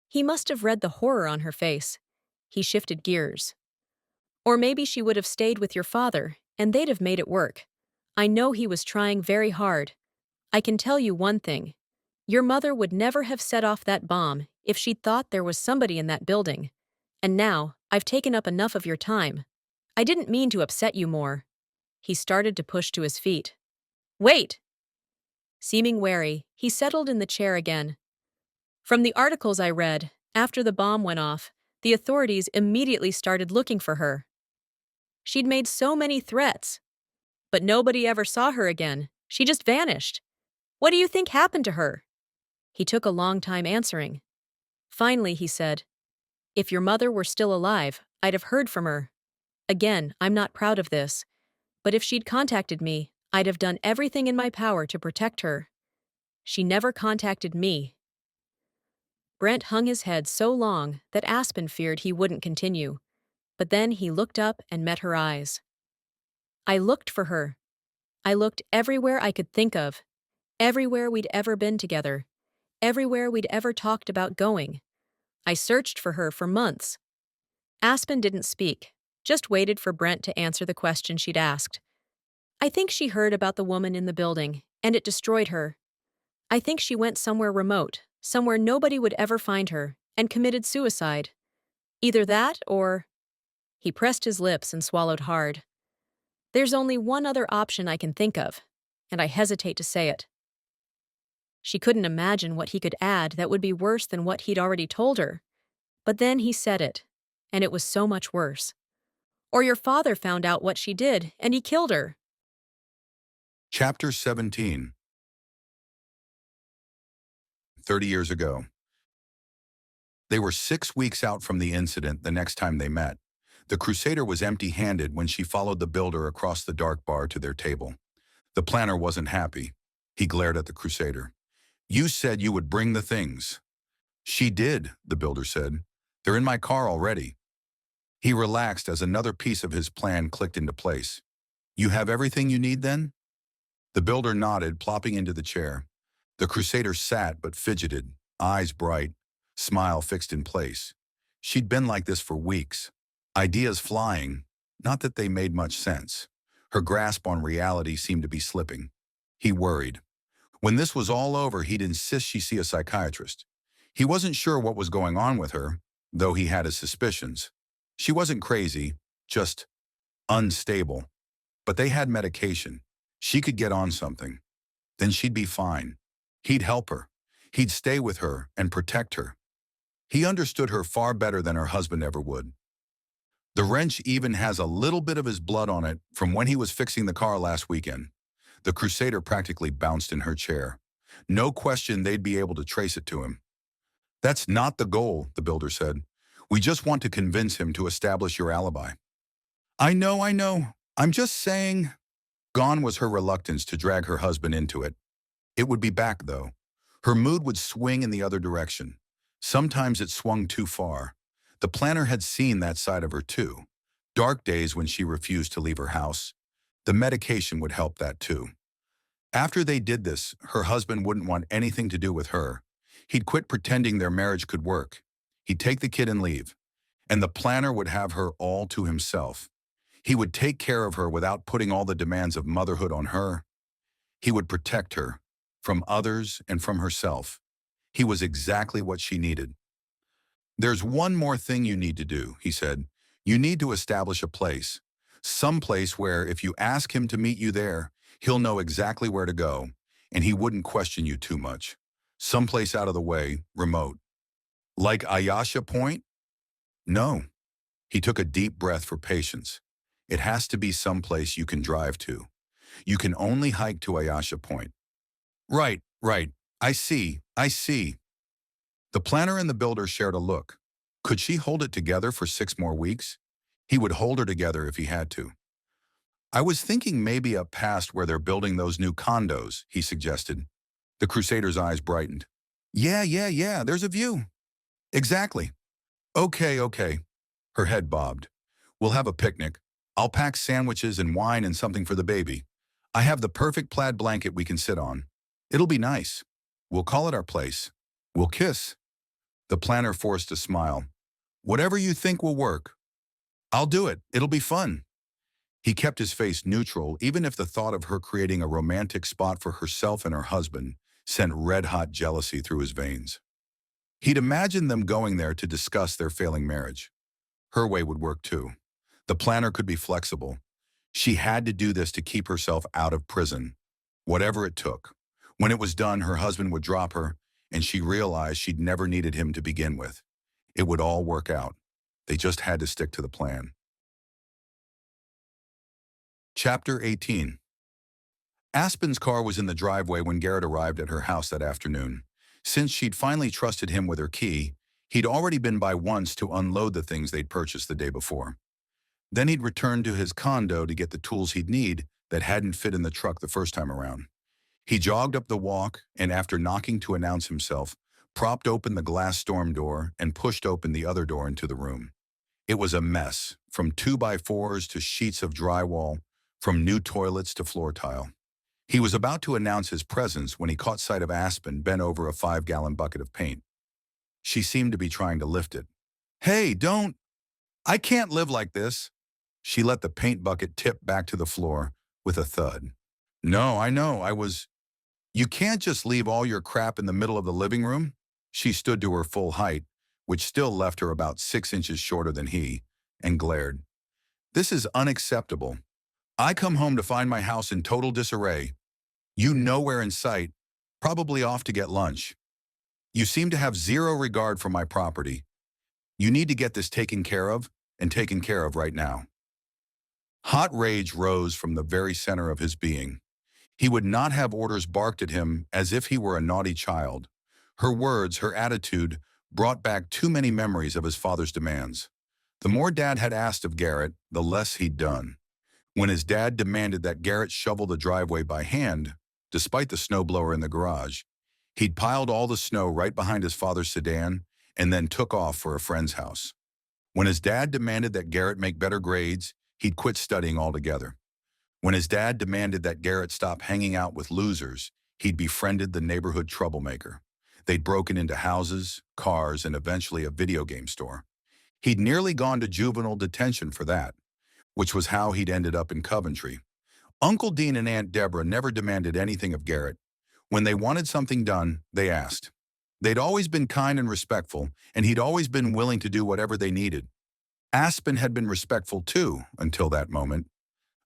He must have read the horror on her face. He shifted gears. Or maybe she would have stayed with your father, and they'd have made it work. I know he was trying very hard. I can tell you one thing. Your mother would never have set off that bomb if she'd thought there was somebody in that building. And now, I've taken up enough of your time. I didn't mean to upset you more. He started to push to his feet. Wait! Seeming wary, he settled in the chair again. From the articles I read, after the bomb went off, the authorities immediately started looking for her. She'd made so many threats. But nobody ever saw her again. She just vanished. What do you think happened to her? He took a long time answering. Finally, he said, If your mother were still alive, I'd have heard from her. Again, I'm not proud of this. But if she'd contacted me, I'd have done everything in my power to protect her. She never contacted me. Brent hung his head so long that Aspen feared he wouldn't continue. But then he looked up and met her eyes. I looked for her. I looked everywhere I could think of. Everywhere we'd ever been together. Everywhere we'd ever talked about going. I searched for her for months. Aspen didn't speak, just waited for Brent to answer the question she'd asked. I think she heard about the woman in the building, and it destroyed her. I think she went somewhere remote, somewhere nobody would ever find her, and committed suicide. Either that or... He pressed his lips and swallowed hard. There's only one other option I can think of, and I hesitate to say it. She couldn't imagine what he could add that would be worse than what he'd already told her. But then he said it, and it was so much worse. Or your father found out what she did, and he killed her. Chapter 17. 30 years ago. They were 6 weeks out from the incident the next time they met. The Crusader was empty-handed when she followed the builder across the dark bar to their table. The planner wasn't happy. He glared at the Crusader. You said you would bring the things. She did, the builder said. They're in my car already. He relaxed as another piece of his plan clicked into place. You have everything you need then? The builder nodded, plopping into the chair. The Crusader sat but fidgeted, eyes bright, smile fixed in place. She'd been like this for weeks. Ideas flying, not that they made much sense. Her grasp on reality seemed to be slipping. He worried. When this was all over, he'd insist she see a psychiatrist. He wasn't sure what was going on with her, though he had his suspicions. She wasn't crazy, just unstable. But they had medication. She could get on something. Then she'd be fine. He'd help her. He'd stay with her and protect her. He understood her far better than her husband ever would. The wrench even has a little bit of his blood on it from when he was fixing the car last weekend. The Crusader practically bounced in her chair. No question they'd be able to trace it to him. That's not the goal, the builder said. We just want to convince him to establish your alibi. I know. I'm just saying. Gone was her reluctance to drag her husband into it. It would be back, though. Her mood would swing in the other direction. Sometimes it swung too far. The planner had seen that side of her, too. Dark days when she refused to leave her house. The medication would help that, too. After they did this, her husband wouldn't want anything to do with her. He'd quit pretending their marriage could work. He'd take the kid and leave. And the planner would have her all to himself. He would take care of her without putting all the demands of motherhood on her. He would protect her, from others and from herself. He was exactly what she needed. "There's one more thing you need to do," he said. "You need to establish a place. Some place where if you ask him to meet you there, he'll know exactly where to go, and he wouldn't question you too much. Someplace out of the way, remote." "Like Ayasha Point?" "No." He took a deep breath for patience. "It has to be someplace you can drive to. You can only hike to Ayasha Point." Right. I see. The planner and the builder shared a look. Could she hold it together for 6 more weeks? He would hold her together if he had to. "I was thinking maybe up past where they're building those new condos," he suggested. The Crusader's eyes brightened. Yeah, there's a view." "Exactly." Okay. Her head bobbed. "We'll have a picnic. I'll pack sandwiches and wine and something for the baby. I have the perfect plaid blanket we can sit on. It'll be nice. We'll call it our place. We'll kiss." The planner forced a smile. "Whatever you think will work. I'll do it. It'll be fun." He kept his face neutral, even if the thought of her creating a romantic spot for herself and her husband sent red-hot jealousy through his veins. He'd imagined them going there to discuss their failing marriage. Her way would work too. The planner could be flexible. She had to do this to keep herself out of prison, whatever it took. When it was done, her husband would drop her, and she realized she'd never needed him to begin with. It would all work out. They just had to stick to the plan. Chapter 18. Aspen's car was in the driveway when Garrett arrived at her house that afternoon. Since she'd finally trusted him with her key, he'd already been by once to unload the things they'd purchased the day before. Then he'd returned to his condo to get the tools he'd need that hadn't fit in the truck the first time around. He jogged up the walk and, after knocking to announce himself, propped open the glass storm door and pushed open the other door into the room. It was a mess, from 2x4s to sheets of drywall, from new toilets to floor tile. He was about to announce his presence when he caught sight of Aspen bent over a 5-gallon bucket of paint. She seemed to be trying to lift it. "Hey, don't! I can't live like this." She let the paint bucket tip back to the floor with a thud. "No, I know, You can't just leave all your crap in the middle of the living room." She stood to her full height, which still left her about 6 inches shorter than he, and glared. "This is unacceptable. I come home to find my house in total disarray. You nowhere in sight, probably off to get lunch. You seem to have zero regard for my property. You need to get this taken care of, and taken care of right now." Hot rage rose from the very center of his being. He would not have orders barked at him as if he were a naughty child. Her words, her attitude, brought back too many memories of his father's demands. The more Dad had asked of Garrett, the less he'd done. When his dad demanded that Garrett shovel the driveway by hand, despite the snowblower in the garage, he'd piled all the snow right behind his father's sedan and then took off for a friend's house. When his dad demanded that Garrett make better grades, he'd quit studying altogether. When his dad demanded that Garrett stop hanging out with losers, he'd befriended the neighborhood troublemaker. They'd broken into houses, cars, and eventually a video game store. He'd nearly gone to juvenile detention for that, which was how he'd ended up in Coventry. Uncle Dean and Aunt Deborah never demanded anything of Garrett. When they wanted something done, they asked. They'd always been kind and respectful, and he'd always been willing to do whatever they needed. Aspen had been respectful too, until that moment.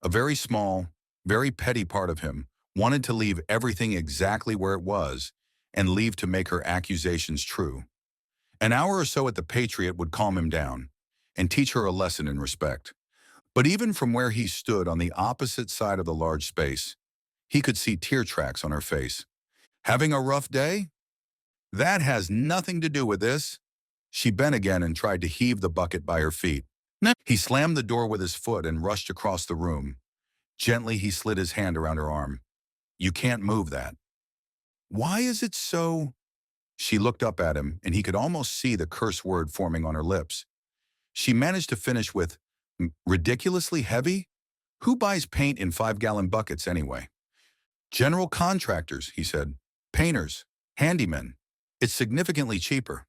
A very small, very petty part of him wanted to leave everything exactly where it was and leave to make her accusations true. An hour or so at the Patriot would calm him down and teach her a lesson in respect. But even from where he stood on the opposite side of the large space, he could see tear tracks on her face. "Having a rough day? That has nothing to do with this." She bent again and tried to heave the bucket by her feet. He slammed the door with his foot and rushed across the room. Gently, he slid his hand around her arm. You can't move that. Why is it so? She looked up at him, and he could almost see the curse word forming on her lips. She managed to finish with, ridiculously heavy? Who buys paint in 5-gallon buckets anyway? General contractors, he said. Painters. Handymen. It's significantly cheaper.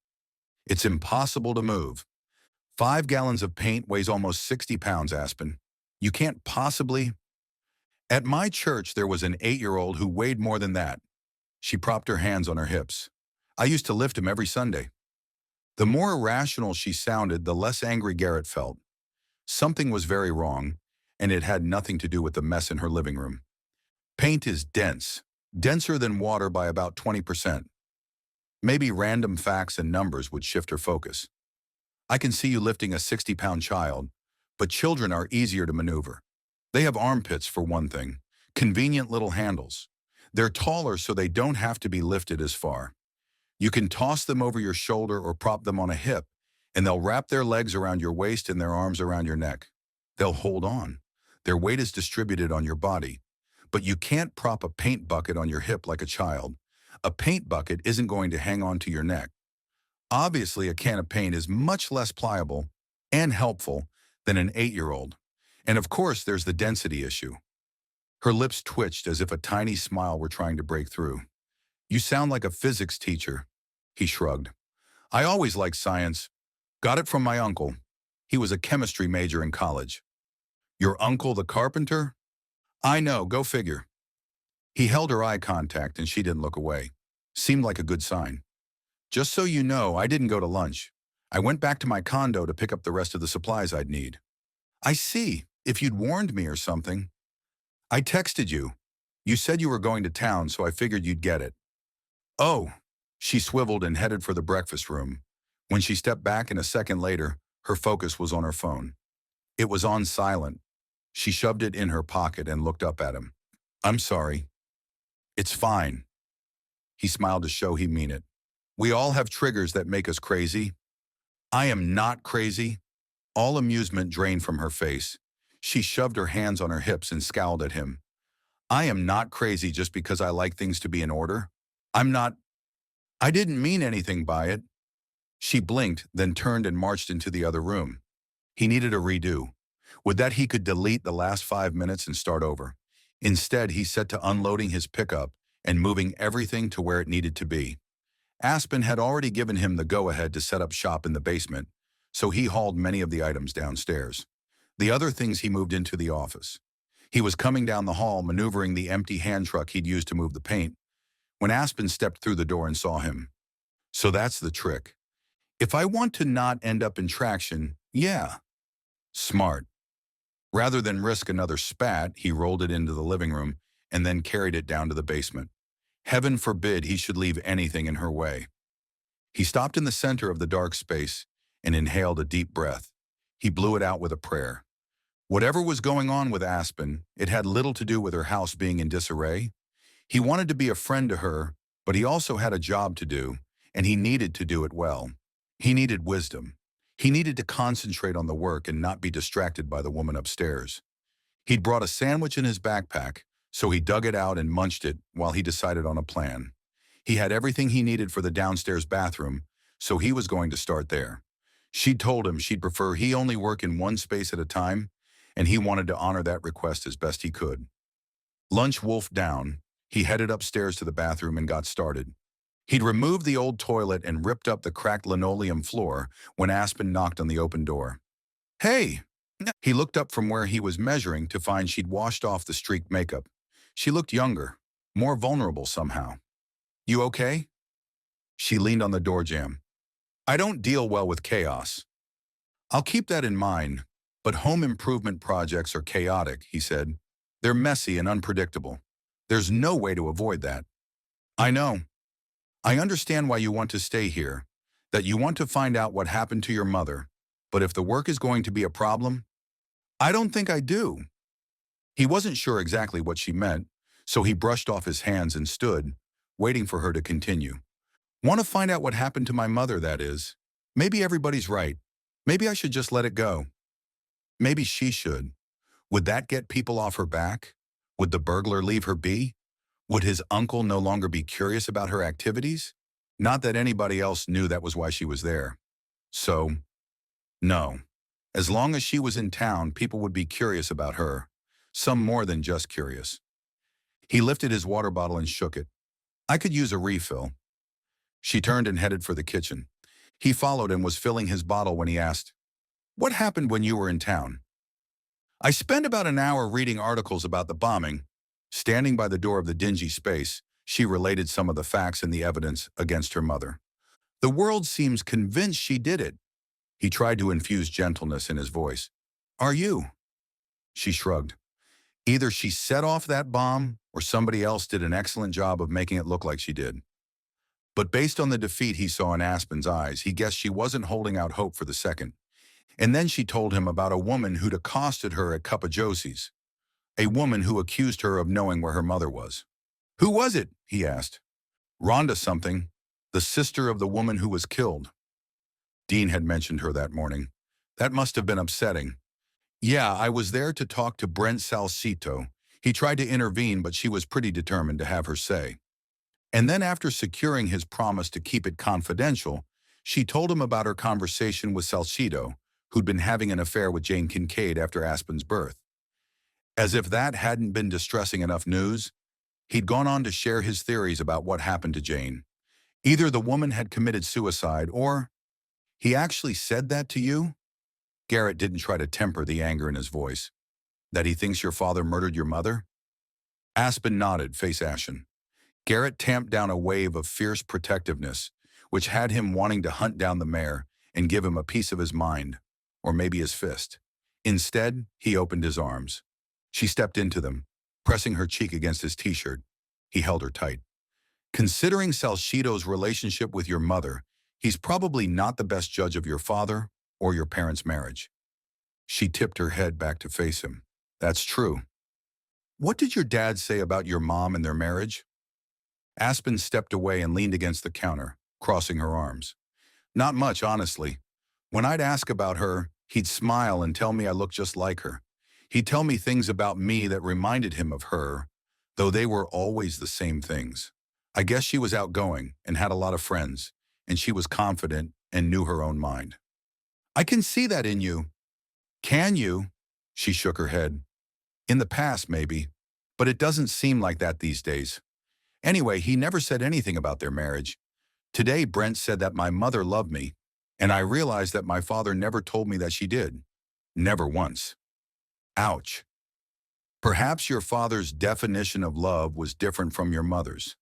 It's impossible to move. 5 gallons of paint weighs almost 60 pounds, Aspen. You can't possibly... At my church, there was an 8-year-old who weighed more than that. She propped her hands on her hips. I used to lift him every Sunday. The more irrational she sounded, the less angry Garrett felt. Something was very wrong, and it had nothing to do with the mess in her living room. Paint is dense, denser than water by about 20%. Maybe random facts and numbers would shift her focus. I can see you lifting a 60-pound child, but children are easier to maneuver. They have armpits, for one thing, convenient little handles. They're taller so they don't have to be lifted as far. You can toss them over your shoulder or prop them on a hip, and they'll wrap their legs around your waist and their arms around your neck. They'll hold on. Their weight is distributed on your body. But you can't prop a paint bucket on your hip like a child. A paint bucket isn't going to hang on to your neck. Obviously, a can of paint is much less pliable and helpful than an 8-year-old. And of course, there's the density issue. Her lips twitched as if a tiny smile were trying to break through. You sound like a physics teacher, he shrugged. I always liked science. Got it from my uncle. He was a chemistry major in college. Your uncle the carpenter? I know, go figure. He held her eye contact and she didn't look away. Seemed like a good sign. Just so you know, I didn't go to lunch. I went back to my condo to pick up the rest of the supplies I'd need. I see. If you'd warned me or something. I texted you. You said you were going to town, so I figured you'd get it. Oh, she swiveled and headed for the breakfast room. When she stepped back a second later, her focus was on her phone. It was on silent. She shoved it in her pocket and looked up at him. I'm sorry. It's fine. He smiled to show he meant it. We all have triggers that make us crazy. I am not crazy. All amusement drained from her face. She shoved her hands on her hips and scowled at him. I am not crazy just because I like things to be in order. I'm not. I didn't mean anything by it. She blinked, then turned and marched into the other room. He needed a redo. With that, he could delete the last 5 minutes and start over. Instead, he set to unloading his pickup and moving everything to where it needed to be. Aspen had already given him the go-ahead to set up shop in the basement, so he hauled many of the items downstairs. The other things he moved into the office. He was coming down the hall, maneuvering the empty hand truck he'd used to move the paint, when Aspen stepped through the door and saw him. So that's the trick. If I want to not end up in traction, yeah. Smart. Rather than risk another spat, he rolled it into the living room and then carried it down to the basement. Heaven forbid he should leave anything in her way. He stopped in the center of the dark space and inhaled a deep breath. He blew it out with a prayer. Whatever was going on with Aspen, it had little to do with her house being in disarray. He wanted to be a friend to her, but he also had a job to do, and he needed to do it well. He needed wisdom. He needed to concentrate on the work and not be distracted by the woman upstairs. He'd brought a sandwich in his backpack, so he dug it out and munched it while he decided on a plan. He had everything he needed for the downstairs bathroom, so he was going to start there. She'd told him she'd prefer he only work in one space at a time, and he wanted to honor that request as best he could. Lunch wolfed down, he headed upstairs to the bathroom and got started. He'd removed the old toilet and ripped up the cracked linoleum floor when Aspen knocked on the open door. Hey! He looked up from where he was measuring to find she'd washed off the streaked makeup. She looked younger, more vulnerable somehow. You okay? She leaned on the door jamb. I don't deal well with chaos. I'll keep that in mind, but home improvement projects are chaotic, he said. They're messy and unpredictable. There's no way to avoid that. I know. I understand why you want to stay here, that you want to find out what happened to your mother, but if the work is going to be a problem, I don't think I do. He wasn't sure exactly what she meant, so he brushed off his hands and stood, waiting for her to continue. Want to find out what happened to my mother, that is. Maybe everybody's right. Maybe I should just let it go. Maybe she should. Would that get people off her back? Would the burglar leave her be? Would his uncle no longer be curious about her activities? Not that anybody else knew that was why she was there. So, no. As long as she was in town, people would be curious about her. Some more than just curious. He lifted his water bottle and shook it. I could use a refill. She turned and headed for the kitchen. He followed and was filling his bottle when he asked, "What happened when you were in town?" "I spent about an hour reading articles about the bombing." Standing by the door of the dingy space, she related some of the facts and the evidence against her mother. "The world seems convinced she did it." He tried to infuse gentleness in his voice. "Are you?" She shrugged. "Either she set off that bomb or somebody else did an excellent job of making it look like she did." But based on the defeat he saw in Aspen's eyes, he guessed she wasn't holding out hope for the second. And then she told him about a woman who'd accosted her at Cup of Josie's. A woman who accused her of knowing where her mother was. "Who was it?" he asked. "Rhonda something, the sister of the woman who was killed." Dean had mentioned her that morning. That must have been upsetting. "Yeah, I was there to talk to Brent Salcito. He tried to intervene, but she was pretty determined to have her say." And then after securing his promise to keep it confidential, she told him about her conversation with Salcito, who'd been having an affair with Jane Kincaid after Aspen's birth. As if that hadn't been distressing enough news, he'd gone on to share his theories about what happened to Jane. Either the woman had committed suicide or, "He actually said that to you?" Garrett didn't try to temper the anger in his voice. "That he thinks your father murdered your mother?" Aspen nodded, face ashen. Garrett tamped down a wave of fierce protectiveness, which had him wanting to hunt down the mayor and give him a piece of his mind, or maybe his fist. Instead, he opened his arms. She stepped into them, pressing her cheek against his t-shirt. He held her tight. "Considering Salcito's relationship with your mother, he's probably not the best judge of your father or your parents' marriage." She tipped her head back to face him. "That's true. What did your dad say about your mom and their marriage?" Aspen stepped away and leaned against the counter, crossing her arms. "Not much, honestly. When I'd ask about her, he'd smile and tell me I looked just like her. He'd tell me things about me that reminded him of her, though they were always the same things. I guess she was outgoing and had a lot of friends, and she was confident and knew her own mind." "I can see that in you." "Can you?" She shook her head. "In the past, maybe, but it doesn't seem like that these days. Anyway, he never said anything about their marriage. Today, Brent said that my mother loved me, and I realized that my father never told me that she did. Never once." Ouch. "Perhaps your father's definition of love was different from your mother's.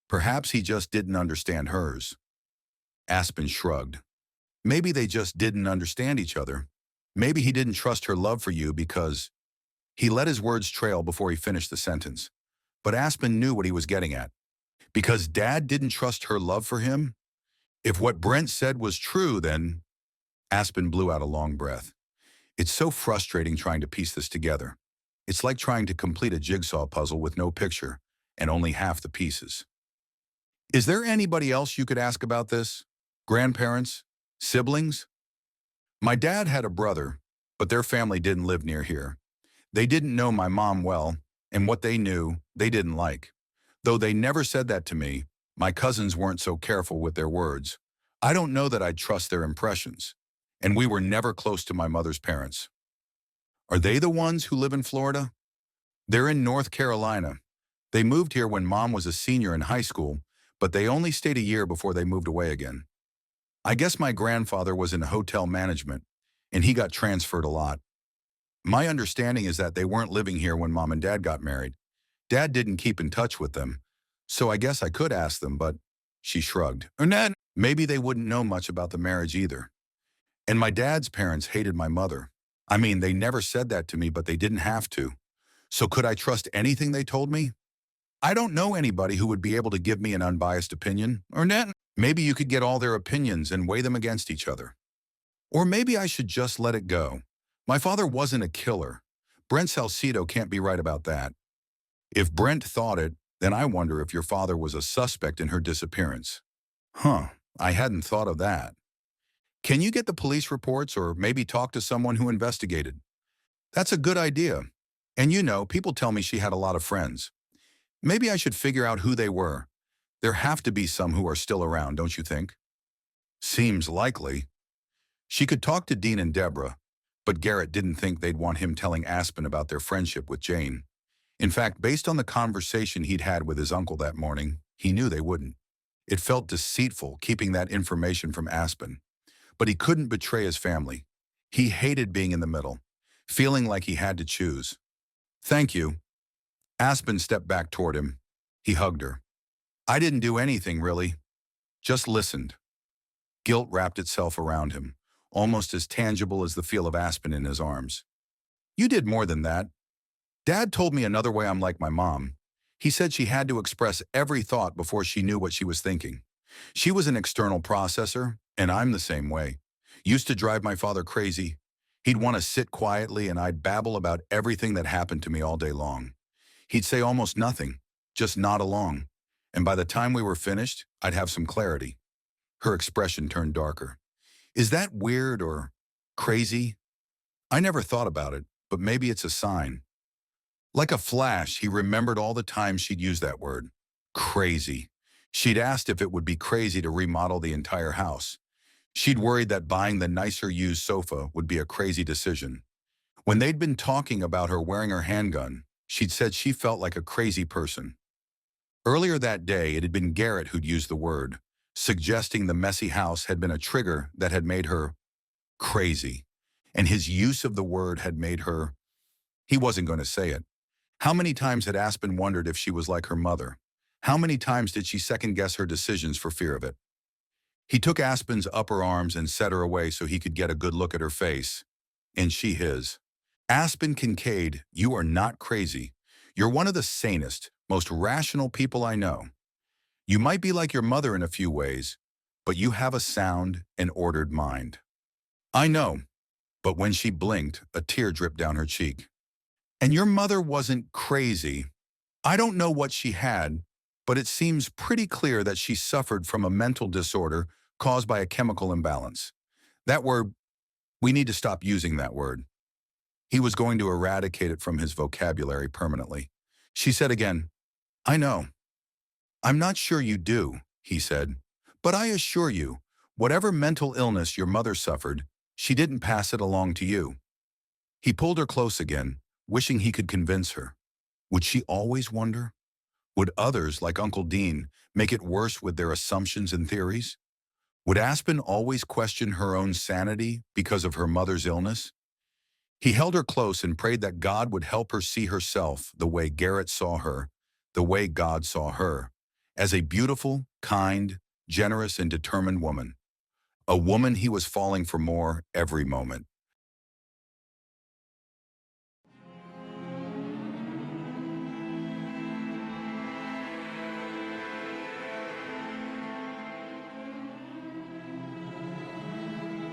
Perhaps he just didn't understand hers." Aspen shrugged. "Maybe they just didn't understand each other. Maybe he didn't trust her love for you because—" He let his words trail before he finished the sentence. But Aspen knew what he was getting at. Because Dad didn't trust her love for him? If what Brent said was true, then— Aspen blew out a long breath. "It's so frustrating trying to piece this together. It's like trying to complete a jigsaw puzzle with no picture and only half the pieces." "Is there anybody else you could ask about this? Grandparents? Siblings?" "My dad had a brother, but their family didn't live near here. They didn't know my mom well, and what they knew, they didn't like. Though they never said that to me, my cousins weren't so careful with their words. I don't know that I'd trust their impressions. And we were never close to my mother's parents." "Are they the ones who live in Florida?" "They're in North Carolina. They moved here when Mom was a senior in high school, but they only stayed a year before they moved away again. I guess my grandfather was in hotel management, and he got transferred a lot. My understanding is that they weren't living here when Mom and Dad got married. Dad didn't keep in touch with them, so I guess I could ask them, but—" She shrugged. "Or not. Maybe they wouldn't know much about the marriage either. And my dad's parents hated my mother. I mean, they never said that to me, but they didn't have to. So could I trust anything they told me? I don't know anybody who would be able to give me an unbiased opinion, or not. Maybe you could get all their opinions and weigh them against each other. Or maybe I should just let it go. My father wasn't a killer. Brent Salcito can't be right about that. If Brent thought it, then I wonder if your father was a suspect in her disappearance." "Huh, I hadn't thought of that. Can you get the police reports or maybe talk to someone who investigated?" That's a good idea. And you know, people tell me she had a lot of friends. Maybe I should figure out who they were. There have to be some who are still around, don't you think? Seems likely. She could talk to Dean and Deborah, but Garrett didn't think they'd want him telling Aspen about their friendship with Jane. In fact, based on the conversation he'd had with his uncle that morning, he knew they wouldn't. It felt deceitful keeping that information from Aspen, but he couldn't betray his family. He hated being in the middle, feeling like he had to choose. Thank you. Aspen stepped back toward him. He hugged her. I didn't do anything, really. Just listened. Guilt wrapped itself around him, almost as tangible as the feel of Aspen in his arms. You did more than that. Dad told me another way I'm like my mom. He said she had to express every thought before she knew what she was thinking. She was an external processor, and I'm the same way. Used to drive my father crazy. He'd want to sit quietly and I'd babble about everything that happened to me all day long. He'd say almost nothing, just nod along. And by the time we were finished, I'd have some clarity. Her expression turned darker. Is that weird or crazy? I never thought about it, but maybe it's a sign. Like a flash, he remembered all the times she'd used that word. Crazy. She'd asked if it would be crazy to remodel the entire house. She'd worried that buying the nicer used sofa would be a crazy decision. When they'd been talking about her wearing her handgun, she'd said she felt like a crazy person. Earlier that day, it had been Garrett who'd used the word, suggesting the messy house had been a trigger that had made her crazy. And his use of the word had made her, he wasn't going to say it. How many times had Aspen wondered if she was like her mother? How many times did she second-guess her decisions for fear of it? He took Aspen's upper arms and set her away so he could get a good look at her face, and she his. Aspen Kincaid, you are not crazy. You're one of the sanest, most rational people I know. You might be like your mother in a few ways, but you have a sound and ordered mind. I know, but when she blinked, a tear dripped down her cheek. And your mother wasn't crazy. I don't know what she had, but it seems pretty clear that she suffered from a mental disorder caused by a chemical imbalance. That word, we need to stop using that word. He was going to eradicate it from his vocabulary permanently. She said again, I know. I'm not sure you do, he said, but I assure you, whatever mental illness your mother suffered, she didn't pass it along to you. He pulled her close again, wishing he could convince her. Would she always wonder? Would others, like Uncle Dean, make it worse with their assumptions and theories? Would Aspen always question her own sanity because of her mother's illness? He held her close and prayed that God would help her see herself the way Garrett saw her, the way God saw her, as a beautiful, kind, generous, and determined woman. A woman he was falling for more every moment.